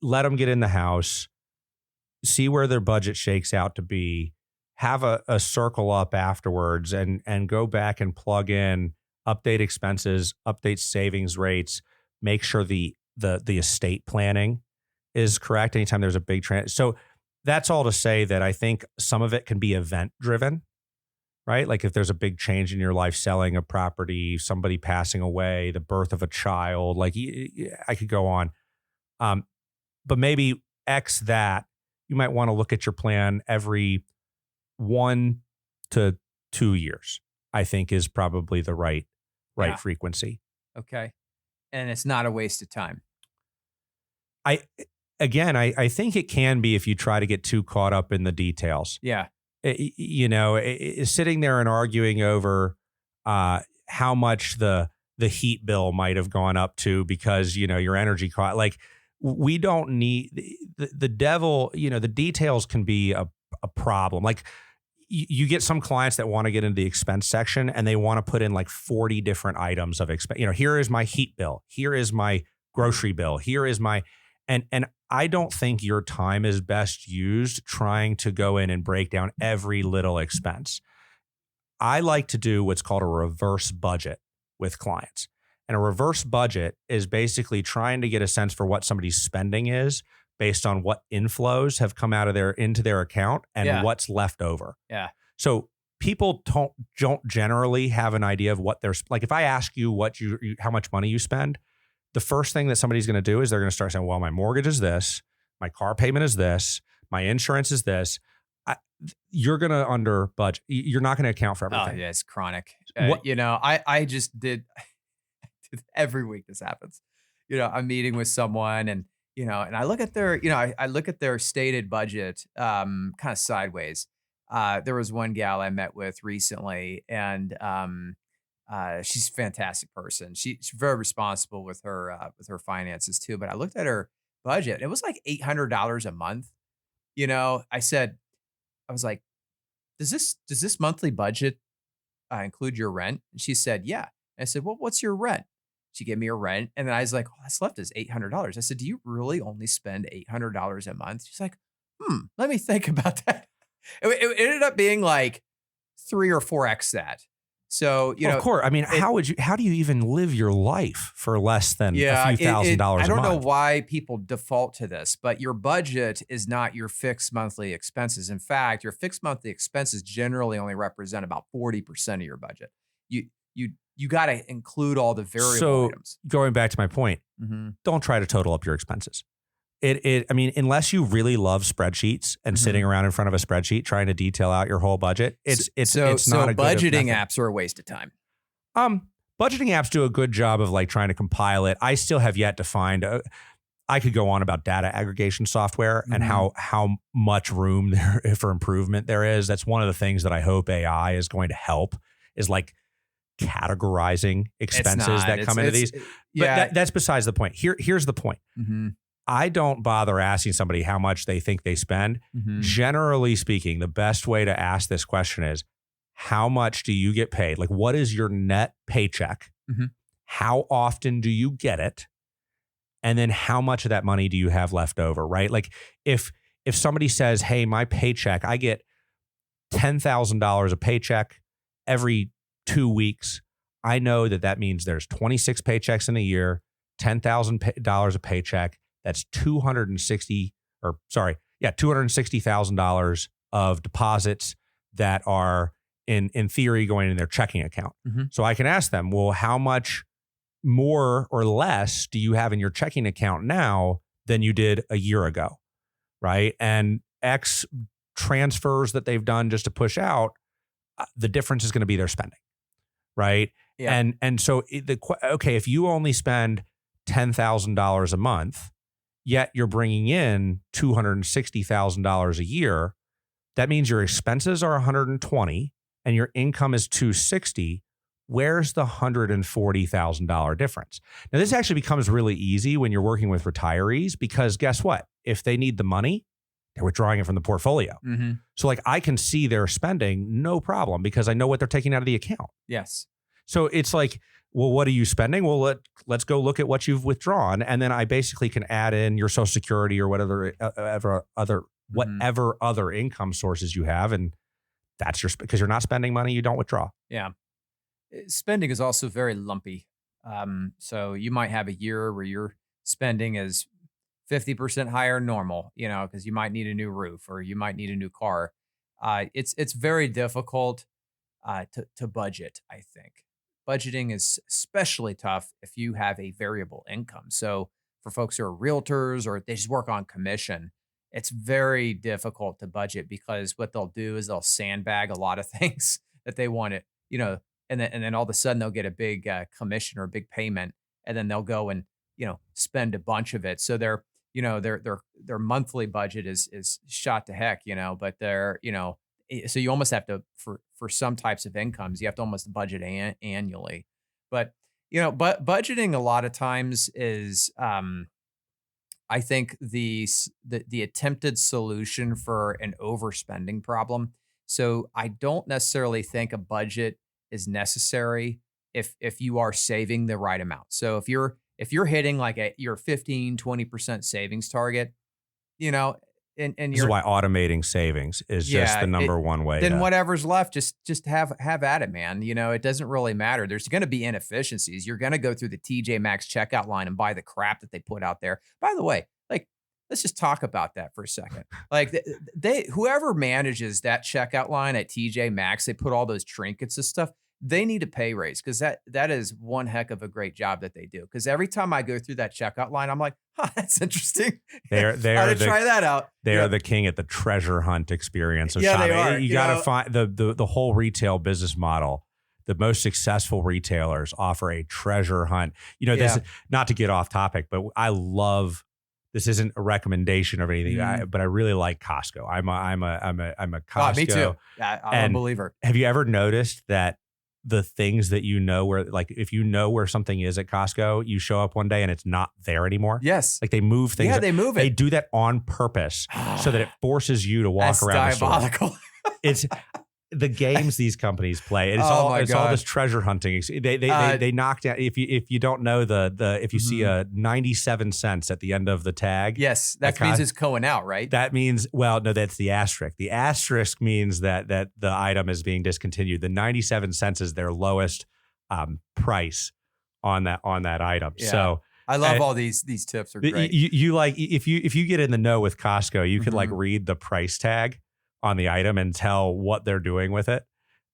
let them get in the house, see where their budget shakes out to be, have a circle up afterwards, and go back and plug in, update expenses, update savings rates, make sure the estate planning is correct anytime there's a big So that's all to say that I think some of it can be event driven, right? Like if there's a big change in your life, selling a property, somebody passing away, the birth of a child, like I could go on. But maybe X that, you might want to look at your plan every 1 to 2 years, I think is probably the right frequency. Okay. And it's not a waste of time. I think it can be if you try to get too caught up in the details. Yeah. Sitting there and arguing over how much the heat bill might have gone up to because, your energy cost, like we don't need the devil, the details can be a problem. Like you get some clients that want to get into the expense section and they want to put in like 40 different items of expense. Here is my heat bill. Here is my grocery bill. Here is my, and I don't think your time is best used trying to go in and break down every little expense. I like to do what's called a reverse budget with clients. And a reverse budget is basically trying to get a sense for what somebody's spending is based on what inflows have come out of into their account and what's left over. Yeah. So people don't generally have an idea of what they're like. If I ask you how much money you spend, the first thing that somebody's going to do is they're going to start saying, well, my mortgage is this, my car payment is this, my insurance is this. You're going to under budget. You're not going to account for everything. Oh, yeah, it's chronic. I just did every week this happens. I'm meeting with someone and I look at their, I look at their stated budget kind of sideways. There was one gal I met with recently and she's a fantastic person. She's very responsible with her finances too. But I looked at her budget. It was like $800 a month. I was like, does this monthly budget include your rent? And she said, yeah. And I said, well, what's your rent? She gave me a rent. And then I was like, oh, that's left is $800. I said, do you really only spend $800 a month? She's like, let me think about that. It ended up being like 3 or 4x that. So, of course. I mean, how do you even live your life for less than a few $1,000 a month? I don't know why people default to this, but your budget is not your fixed monthly expenses. In fact, your fixed monthly expenses generally only represent about 40% of your budget. You got to include all the variable items. Going back to my point, don't try to total up your expenses. I mean, unless you really love spreadsheets and sitting around in front of a spreadsheet trying to detail out your whole budget, it's not a good budgeting apps are a waste of time. Budgeting apps do a good job of like trying to compile it. I still have yet to find. I could go on about data aggregation software and how much room there for improvement there is. That's one of the things that I hope AI is going to help is like categorizing expenses that come into these. But that's besides the point. Here's the point. I don't bother asking somebody how much they think they spend. Generally speaking, the best way to ask this question is, how much do you get paid? Like, what is your net paycheck? How often do you get it? And then how much of that money do you have left over, right? Like if somebody says, hey, my paycheck, I get $10,000 a paycheck every 2 weeks. I know that means there's 26 paychecks in a year, $10,000 a paycheck. That's $260,000 of deposits that are in theory going in their checking account. So I can ask them, well, how much more or less do you have in your checking account now than you did a year ago, right? And X transfers that they've done just to push out, the difference is going to be their spending, right? Yeah. And so if you only spend $10,000 a month, yet you're bringing in $260,000 a year, that means your expenses are $120 and your income is $260. Where's the $140,000 difference? Now, this actually becomes really easy when you're working with retirees because guess what? If they need the money, they're withdrawing it from the portfolio. So like I can see their spending, no problem, because I know what they're taking out of the account. Yes. So it's like, well, what are you spending? Well, let's go look at what you've withdrawn. And then I basically can add in your Social Security or whatever other income sources you have. And that's because you're not spending money, you don't withdraw. Yeah. Spending is also very lumpy. So you might have a year where your spending is 50% higher than normal, because you might need a new roof or you might need a new car. It's very difficult to budget, I think. Budgeting is especially tough if you have a variable income. So for folks who are realtors or they just work on commission, it's very difficult to budget because what they'll do is they'll sandbag a lot of things that they want it, and then all of a sudden they'll get a big commission or a big payment, and then they'll go and spend a bunch of it. So their monthly budget is shot to heck, but so you almost have to for some types of incomes, you have to almost budget annually. But budgeting a lot of times is I think the attempted solution for an overspending problem. So I don't necessarily think a budget is necessary if you are saving the right amount. So if you're hitting like your 15-20% savings target, and this is why automating savings is just the number one way. Then whatever's left, just have at it, man. It doesn't really matter. There's going to be inefficiencies. You're going to go through the TJ Maxx checkout line and buy the crap that they put out there. By the way, like let's just talk about that for a second. Like whoever manages that checkout line at TJ Maxx, they put all those trinkets and stuff. They need a pay raise because that is one heck of a great job that they do. Because every time I go through that checkout line, I'm like, that's interesting. They are try that out. They are the king at the treasure hunt experience of yeah, shopping. They are. You got to find the whole retail business model. The most successful retailers offer a treasure hunt. This is not to get off topic, but I love. This isn't a recommendation or anything, but I really like Costco. I'm a Costco. Me too. I'm a believer. Have you ever noticed that the things that where, like, if you know where something is at Costco, you show up one day and it's not there anymore? Yes. Like they move things. Yeah, they move it. They do that on purpose so that it forces you to walk around diabolical. the store. It's the games these companies play. It's all this treasure hunting. They knock down. If you don't know if you see a 97 cents at the end of the tag. Yes, that means it's going out, right? That means, no, that's the asterisk. The asterisk means that the item is being discontinued. The 97 cents is their lowest price on that item. Yeah. So I love all these tips are great. You like if you get in the know with Costco, you can like read the price tag on the item and tell what they're doing with it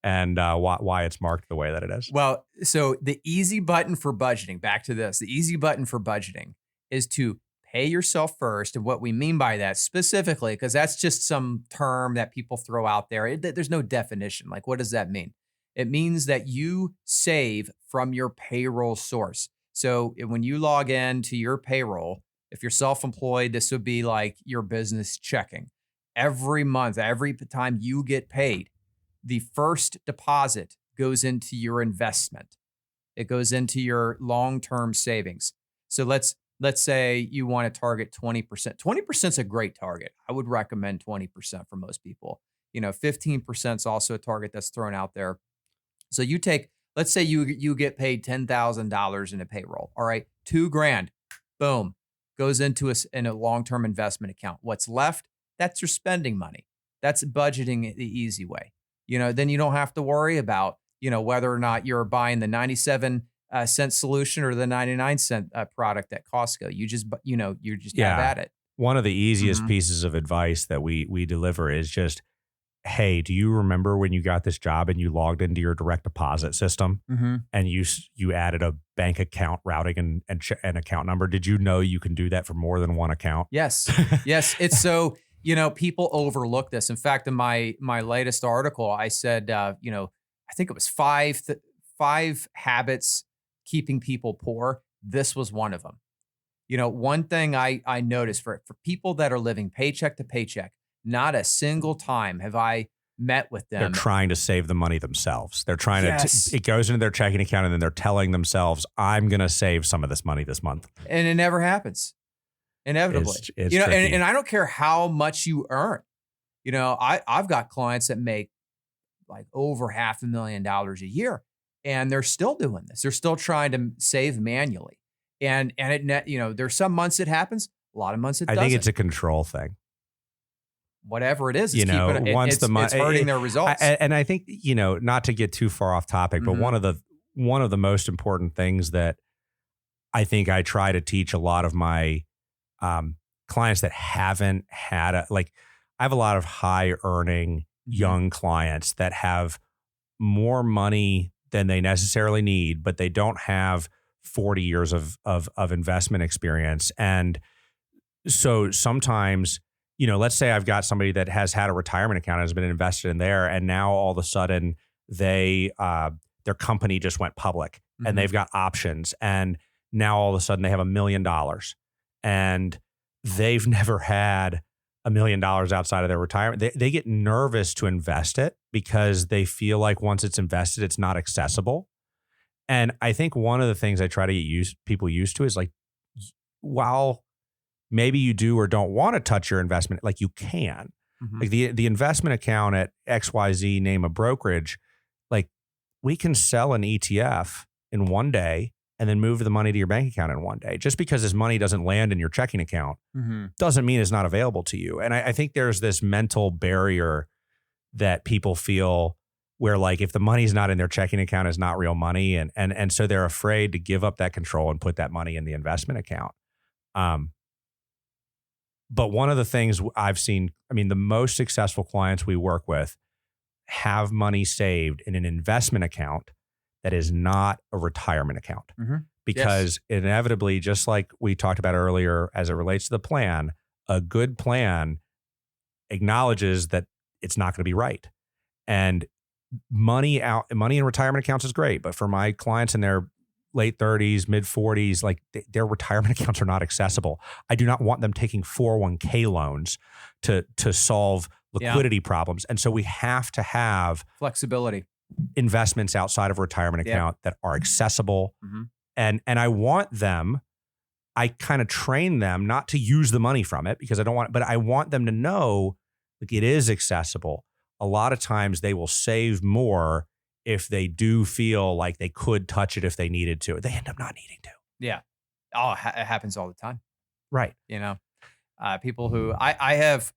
and why it's marked the way that it is. Well, so the easy button for budgeting, back to this, the easy button for budgeting is to pay yourself first. And what we mean by that specifically, because that's just some term that people throw out there. There's no definition. Like, what does that mean? It means that you save from your payroll source. So when you log in to your payroll, if you're self-employed, this would be like your business checking. Every month, every time you get paid, the first deposit goes into your investment. It goes into your long-term savings. So let's say you want to target 20%. 20% is a great target. I would recommend 20% for most people. 15% is also a target that's thrown out there. So let's say you get paid $10,000 in a payroll. All right, $2,000, boom, goes into a long-term investment account. What's left? That's your spending money. That's budgeting the easy way. Then you don't have to worry about, whether or not you're buying the 97 cent solution or the 99 cent product at Costco. You just, you just have at it. One of the easiest pieces of advice that we deliver is just, hey, do you remember when you got this job and you logged into your direct deposit system and you added a bank account routing and account number? Did you know you can do that for more than one account? Yes. Yes. It's so... people overlook this. In fact, in my latest article, I said, I think it was five habits keeping people poor. This was one of them. One thing I noticed for people that are living paycheck to paycheck, not a single time have I met with them. They're trying to save the money themselves. They're trying to, it goes into their checking account and then they're telling themselves, I'm going to save some of this money this month. And it never happens. Inevitably, it's and I don't care how much you earn. I've got clients that make like over $500,000 a year, and they're still doing this. They're still trying to save manually, and there's some months it happens, a lot of months it doesn't. I think it's a control thing. Whatever it is, it's it's hurting their results. And I think not to get too far off topic, but one of the most important things that I think I try to teach a lot of my clients that haven't had I have a lot of high earning young clients that have more money than they necessarily need, but they don't have 40 years of investment experience. And so sometimes, let's say I've got somebody that has had a retirement account, has been invested in there, and now all of a sudden their company just went public and they've got options, and now all of a sudden they have $1 million. And they've never had $1 million outside of their retirement. They get nervous to invest it because they feel like once it's invested, it's not accessible. And I think one of the things I try to get people used to is like, while maybe you do or don't want to touch your investment, like you can. Like the investment account at XYZ, name a brokerage, like we can sell an ETF in one day and then move the money to your bank account in one day. Just because this money doesn't land in your checking account doesn't mean it's not available to you. And I think there's this mental barrier that people feel where like if the money's not in their checking account, it's not real money. And so they're afraid to give up that control and put that money in the investment account. But one of the things I've seen, I mean, the most successful clients we work with have money saved in an investment account that is not a retirement account. Because inevitably, just like we talked about earlier, as it relates to the plan, a good plan acknowledges that it's not going to be right. And money in retirement accounts is great. But for my clients in their late 30s, mid 40s, like their retirement accounts are not accessible. I do not want them taking 401k loans to solve liquidity problems. And so we have to have flexibility investments outside of a retirement account that are accessible. And I want them, I kind of train them not to use the money from it because I don't want, but I want them to know like it is accessible. A lot of times they will save more if they do feel like they could touch it if they needed to. They end up not needing to. Yeah. Oh, it happens all the time. Right. You know, people who I have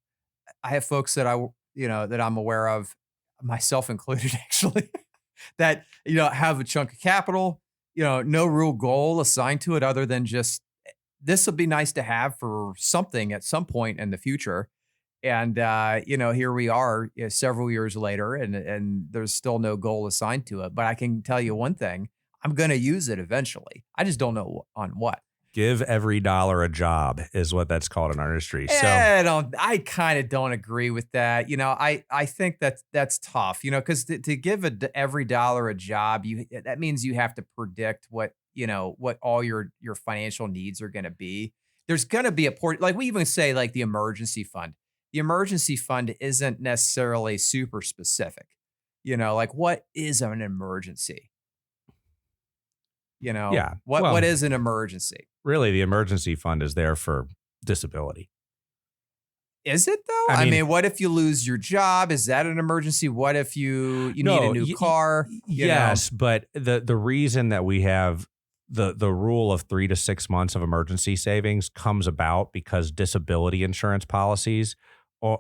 folks that that I'm aware of, myself included, actually, that, have a chunk of capital, no real goal assigned to it other than just, this will be nice to have for something at some point in the future. And, here we are several years later and there's still no goal assigned to it. But I can tell you one thing, I'm going to use it eventually. I just don't know on what. Give every dollar a job is what that's called in our industry. So I kind of don't agree with that. I think that's tough, because to give every dollar a job, that means you have to predict what all your financial needs are going to be. There's going to be a port, like we even say, like the emergency fund. The emergency fund isn't necessarily super specific. Like what is an emergency? What is an emergency? Really, the emergency fund is there for disability. Is it though? I mean, what if you lose your job? Is that an emergency? What if you need a new car? Yes, but the reason that we have the rule of 3 to 6 months of emergency savings comes about because disability insurance policies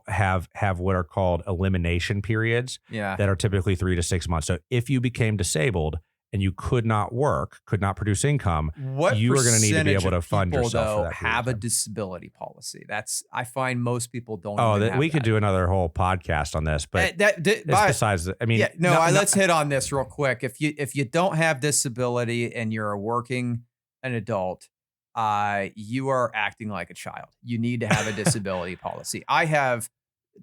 have what are called elimination periods that are typically 3 to 6 months. So if you became disabled and you could not work, could not produce income, you are going to need to be able to fund yourself for that. Have a disability policy. I find most people don't. We could do another whole podcast on this, but besides, let's hit on this real quick. If you don't have disability and you're an adult, you are acting like a child. You need to have a disability policy. I have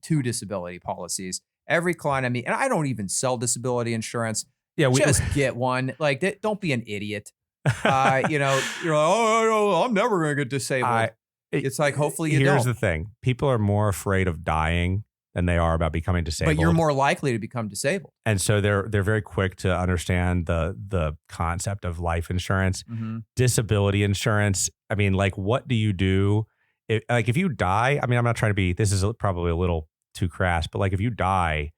2 disability policies. Every client I meet, and I don't even sell disability insurance. Yeah, just get one. Like, don't be an idiot. You're like, I'm never going to get disabled. It's like, hopefully you don't. Here's the thing. People are more afraid of dying than they are about becoming disabled. But you're more likely to become disabled. And so they're very quick to understand the concept of life insurance. Disability insurance. I mean, like, what do you do? If you die, I mean, I'm not trying to be, this is probably a little too crass, but like if you die,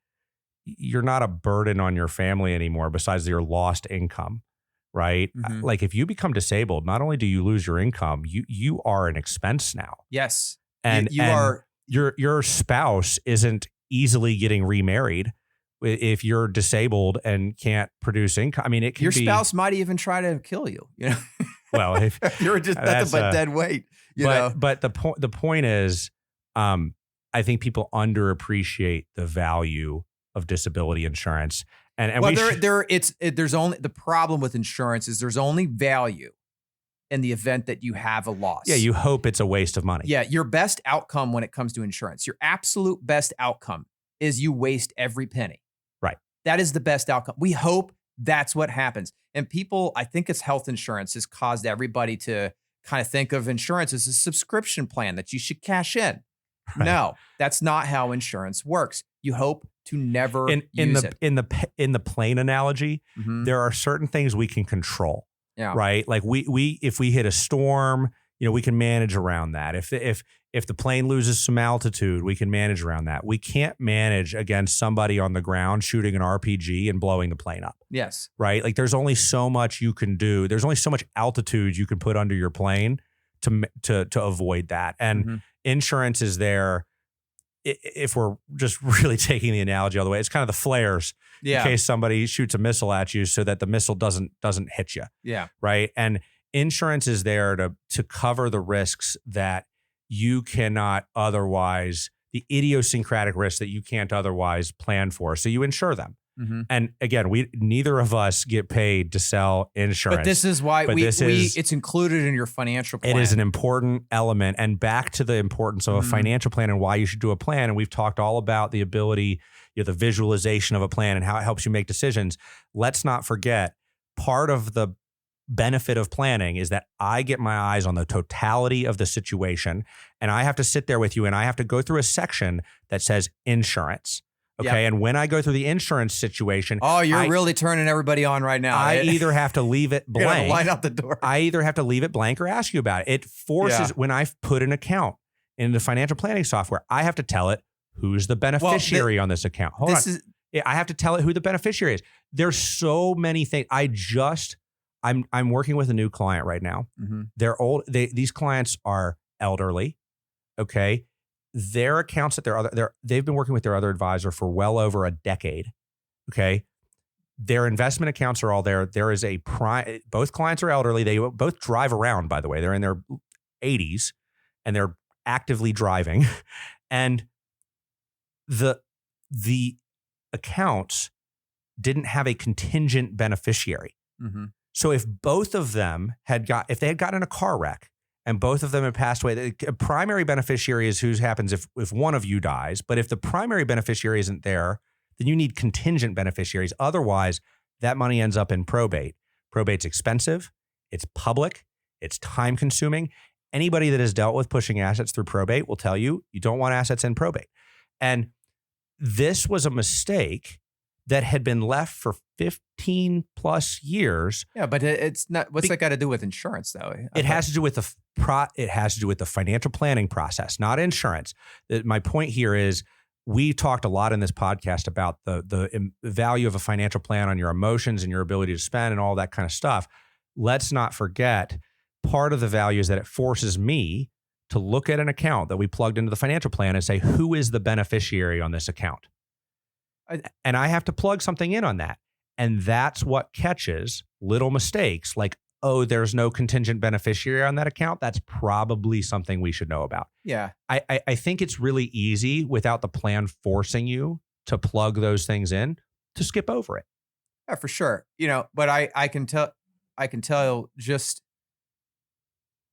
you're not a burden on your family anymore besides your lost income, right? Like if you become disabled, not only do you lose your income, you are an expense now. Yes. And your spouse isn't easily getting remarried if you're disabled and can't produce income. I mean, your spouse might even try to kill you, Well, if you're just nothing but dead weight, But the point is, I think people underappreciate the value of disability insurance. And there's only, the problem with insurance is there's only value in the event that you have a loss. Yeah, you hope it's a waste of money. Yeah, your best outcome when it comes to insurance, your absolute best outcome is you waste every penny. Right. That is the best outcome. We hope that's what happens. And people, I think it's health insurance has caused everybody to kind of think of insurance as a subscription plan that you should cash in. Right. No, that's not how insurance works. You hope to never use it. In the plane analogy, there are certain things we can control. Yeah. Right. Like if we hit a storm, we can manage around that. If the plane loses some altitude, we can manage around that. We can't manage against somebody on the ground shooting an RPG and blowing the plane up. Yes. Right. Like there's only so much you can do. There's only so much altitude you can put under your plane to avoid that. And insurance is there. If we're just really taking the analogy all the way, it's kind of the flares in case somebody shoots a missile at you so that the missile doesn't hit you. Yeah. Right. And insurance is there to cover the risks that you cannot otherwise, the idiosyncratic risks that you can't otherwise plan for. So you insure them. Mm-hmm. And again, neither of us get paid to sell insurance. But this is why it's included in your financial plan. It is an important element. And back to the importance of a financial plan and why you should do a plan. And we've talked all about the ability, the visualization of a plan and how it helps you make decisions. Let's not forget, part of the benefit of planning is that I get my eyes on the totality of the situation, and I have to sit there with you and I have to go through a section that says insurance. Okay. Yep. And when I go through the insurance situation. Oh, you're really turning everybody on right now. I either have to leave it blank. Line out the door. I either have to leave it blank or ask you about it. It forces, when I put an account in the financial planning software, I have to tell it who's the beneficiary on this account. Hold on. I have to tell it who the beneficiary is. There's so many things. I'm working with a new client right now. Mm-hmm. They're old. These clients are elderly. Okay. Their accounts that they've been working with their other advisor for well over a decade. Okay. Their investment accounts are all there. There is both clients are elderly. They both drive around, by the way. They're in their 80s and they're actively driving. And the accounts didn't have a contingent beneficiary. Mm-hmm. So if both of them if they had gotten in a car wreck, and both of them have passed away, the primary beneficiary is who happens if one of you dies. But if the primary beneficiary isn't there, then you need contingent beneficiaries. Otherwise, that money ends up in probate. Probate's expensive. It's public. It's time consuming. Anybody that has dealt with pushing assets through probate will tell you don't want assets in probate. And this was a mistake that had been left for 15 plus years. Yeah, but it's not. What's that got to do with insurance, though? It has to do with the financial planning process, not insurance. My point here is we talked a lot in this podcast about the value of a financial plan on your emotions and your ability to spend and all that kind of stuff. Let's not forget, part of the value is that it forces me to look at an account that we plugged into the financial plan and say, who is the beneficiary on this account? And I have to plug something in on that. And that's what catches little mistakes like, oh, there's no contingent beneficiary on that account. That's probably something we should know about. Yeah. I think it's really easy without the plan forcing you to plug those things in to skip over it. Yeah, for sure. But I can tell just,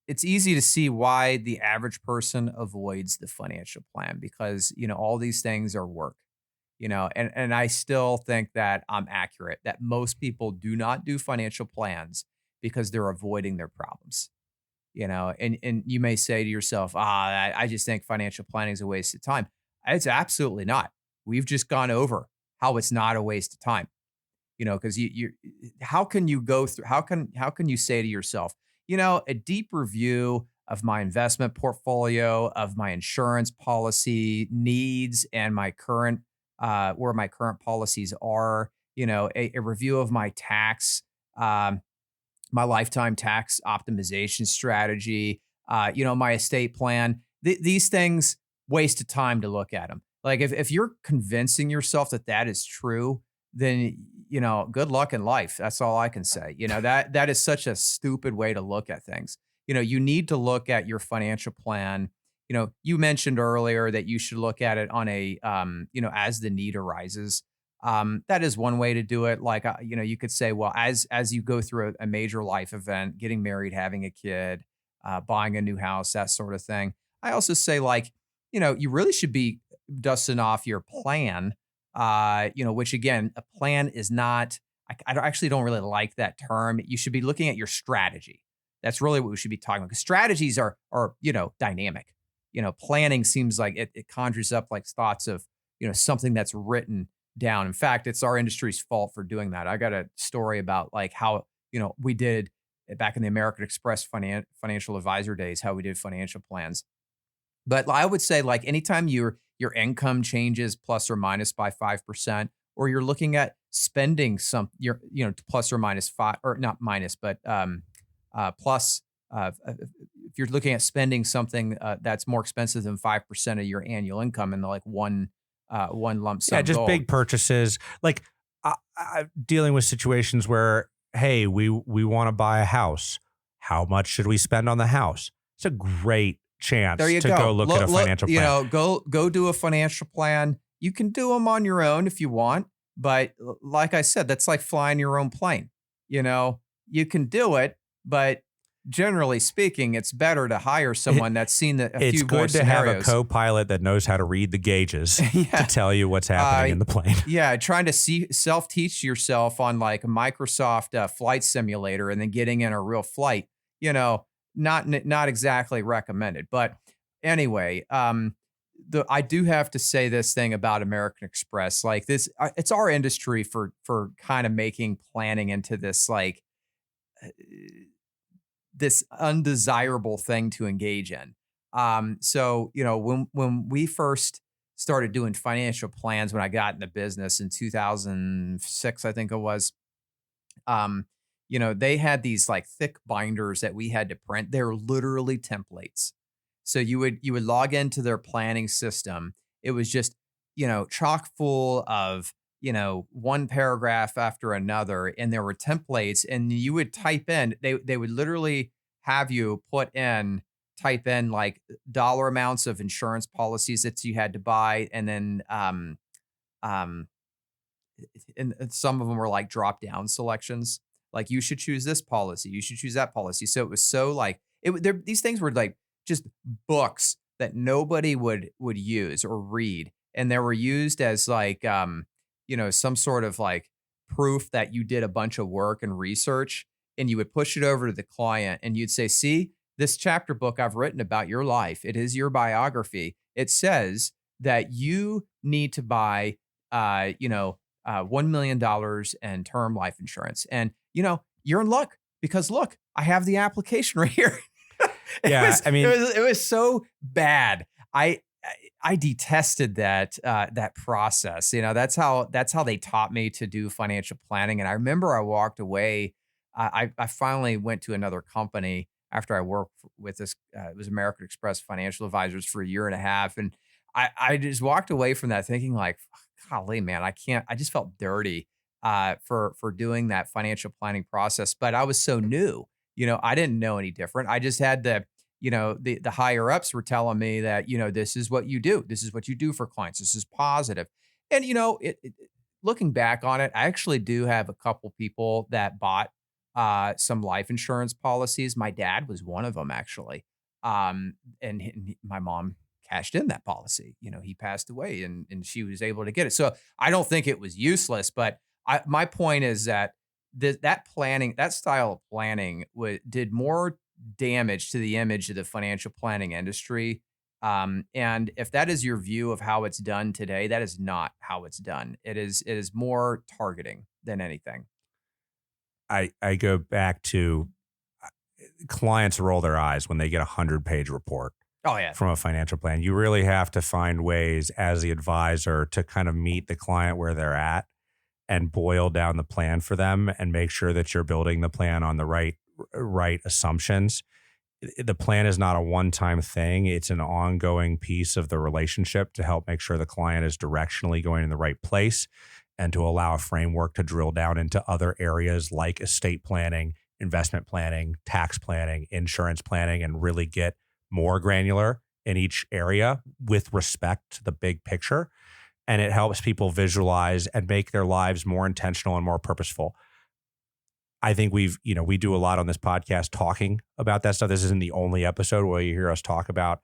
it's easy to see why the average person avoids the financial plan because, all these things are work. And I still think that I'm accurate, that most people do not do financial plans because they're avoiding their problems, and you may say to yourself, I just think financial planning is a waste of time. It's absolutely not. We've just gone over how it's not a waste of time, because how can you say to yourself, a deep review of my investment portfolio, of my insurance policy needs and my current where my current policies are, a review of my tax, my lifetime tax optimization strategy, my estate plan. These things waste of time to look at them. Like if you're convincing yourself that is true, then, good luck in life. That's all I can say. That is such a stupid way to look at things. You need to look at your financial plan. You mentioned earlier that you should look at it on a, as the need arises. That is one way to do it. Like, you could say, well, as you go through a major life event, getting married, having a kid, buying a new house, that sort of thing. I also say, like, you really should be dusting off your plan, which again, a plan is not, I actually don't really like that term. You should be looking at your strategy. That's really what we should be talking about because strategies are dynamic. Planning seems like it conjures up like thoughts of, something that's written down. In fact, it's our industry's fault for doing that. I got a story about like how, we did back in the American Express financial advisor days, how we did financial plans. But I would say like anytime your income changes plus or minus by 5%, or you're looking at spending plus or minus 5, or not minus, but plus, if you're looking at spending something that's more expensive than 5% of your annual income in like one lump sum. Yeah, just goal. Big purchases. Like I'm dealing with situations where, hey, we want to buy a house. How much should we spend on the house? It's a great chance to go look at a financial plan. Go do a financial plan. You can do them on your own if you want, but like I said, that's like flying your own plane. You can do it, but generally speaking, it's better to hire someone that's seen a few more scenarios. It's good to have a co-pilot that knows how to read the gauges to tell you what's happening in the plane. Yeah, trying to self-teach yourself on like a Microsoft flight simulator and then getting in a real flight, not exactly recommended. But anyway, I do have to say this thing about American Express. Like this, it's our industry for kind of making planning into this like this undesirable thing to engage in. So, when we first started doing financial plans, when I got into business in 2006, I think it was, they had these like thick binders that we had to print. They're literally templates. So you would log into their planning system. It was just, chock full of, one paragraph after another, and there were templates, and you would type in, they would literally have you type in like dollar amounts of insurance policies that you had to buy. And then, and some of them were like drop down selections. Like you should choose this policy. You should choose that policy. So it was so like these things were like just books that nobody would use or read. And they were used as like, some sort of like proof that you did a bunch of work and research, and you would push it over to the client and you'd say, see, this chapter book I've written about your life, it is your biography. It says that you need to buy, $1 million in term life insurance. And, you're in luck because look, I have the application right here. It was so bad. I detested that process. That's how they taught me to do financial planning. And I remember I walked away. I finally went to another company after I worked with this. It was American Express Financial Advisors for a year and a half, and I just walked away from that thinking like, golly, man, I can't. I just felt dirty for doing that financial planning process. But I was so new. I didn't know any different. I just had the higher ups were telling me that, this is what you do. This is what you do for clients. This is positive. And, looking back on it, I actually do have a couple people that bought some life insurance policies. My dad was one of them, actually. And my mom cashed in that policy. He passed away and she was able to get it. So I don't think it was useless. But my point is that that style of planning did more damage to the image of the financial planning industry. And if that is your view of how it's done today, that is not how it's done. It is more targeting than anything. I go back to clients roll their eyes when they get 100-page report. Oh, yeah. From a financial plan. You really have to find ways as the advisor to kind of meet the client where they're at and boil down the plan for them and make sure that you're building the plan on the right assumptions. The plan is not a one-time thing. It's an ongoing piece of the relationship to help make sure the client is directionally going in the right place and to allow a framework to drill down into other areas like estate planning, investment planning, tax planning, insurance planning, and really get more granular in each area with respect to the big picture. And it helps people visualize and make their lives more intentional and more purposeful. I think we do a lot on this podcast talking about that stuff. This isn't the only episode where you hear us talk about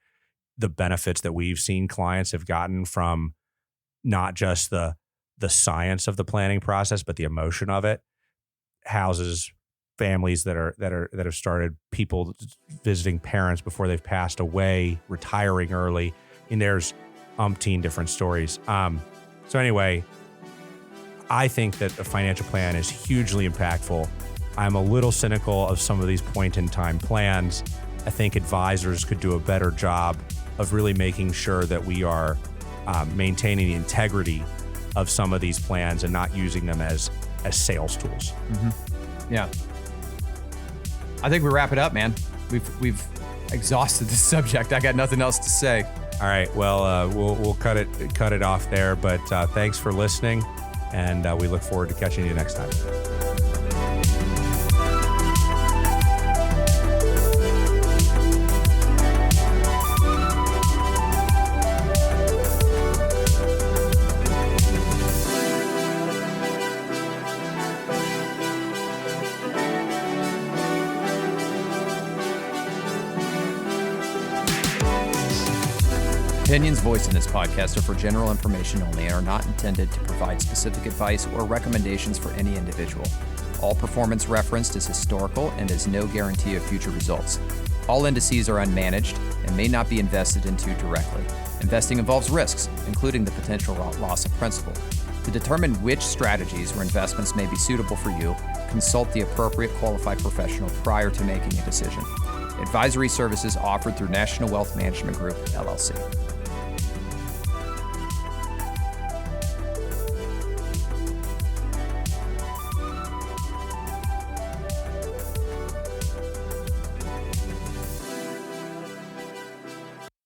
the benefits that we've seen clients have gotten from not just the science of the planning process, but the emotion of it. Houses, families that have started, people visiting parents before they've passed away, retiring early. And there's umpteen different stories. So anyway, I think that a financial plan is hugely impactful. I'm a little cynical of some of these point-in-time plans. I think advisors could do a better job of really making sure that we are maintaining the integrity of some of these plans and not using them as sales tools. Mm-hmm. Yeah. I think we wrap it up, man. We've exhausted the subject. I got nothing else to say. All right. Well, we'll cut it off there. But thanks for listening, and we look forward to catching you next time. opinions voiced in this podcast are for general information only and are not intended to provide specific advice or recommendations for any individual. All performance referenced is historical and is no guarantee of future results. All indices are unmanaged and may not be invested into directly. Investing involves risks, including the potential loss of principal. To determine which strategies or investments may be suitable for you, consult the appropriate qualified professional prior to making a decision. Advisory services offered through National Wealth Management Group, LLC.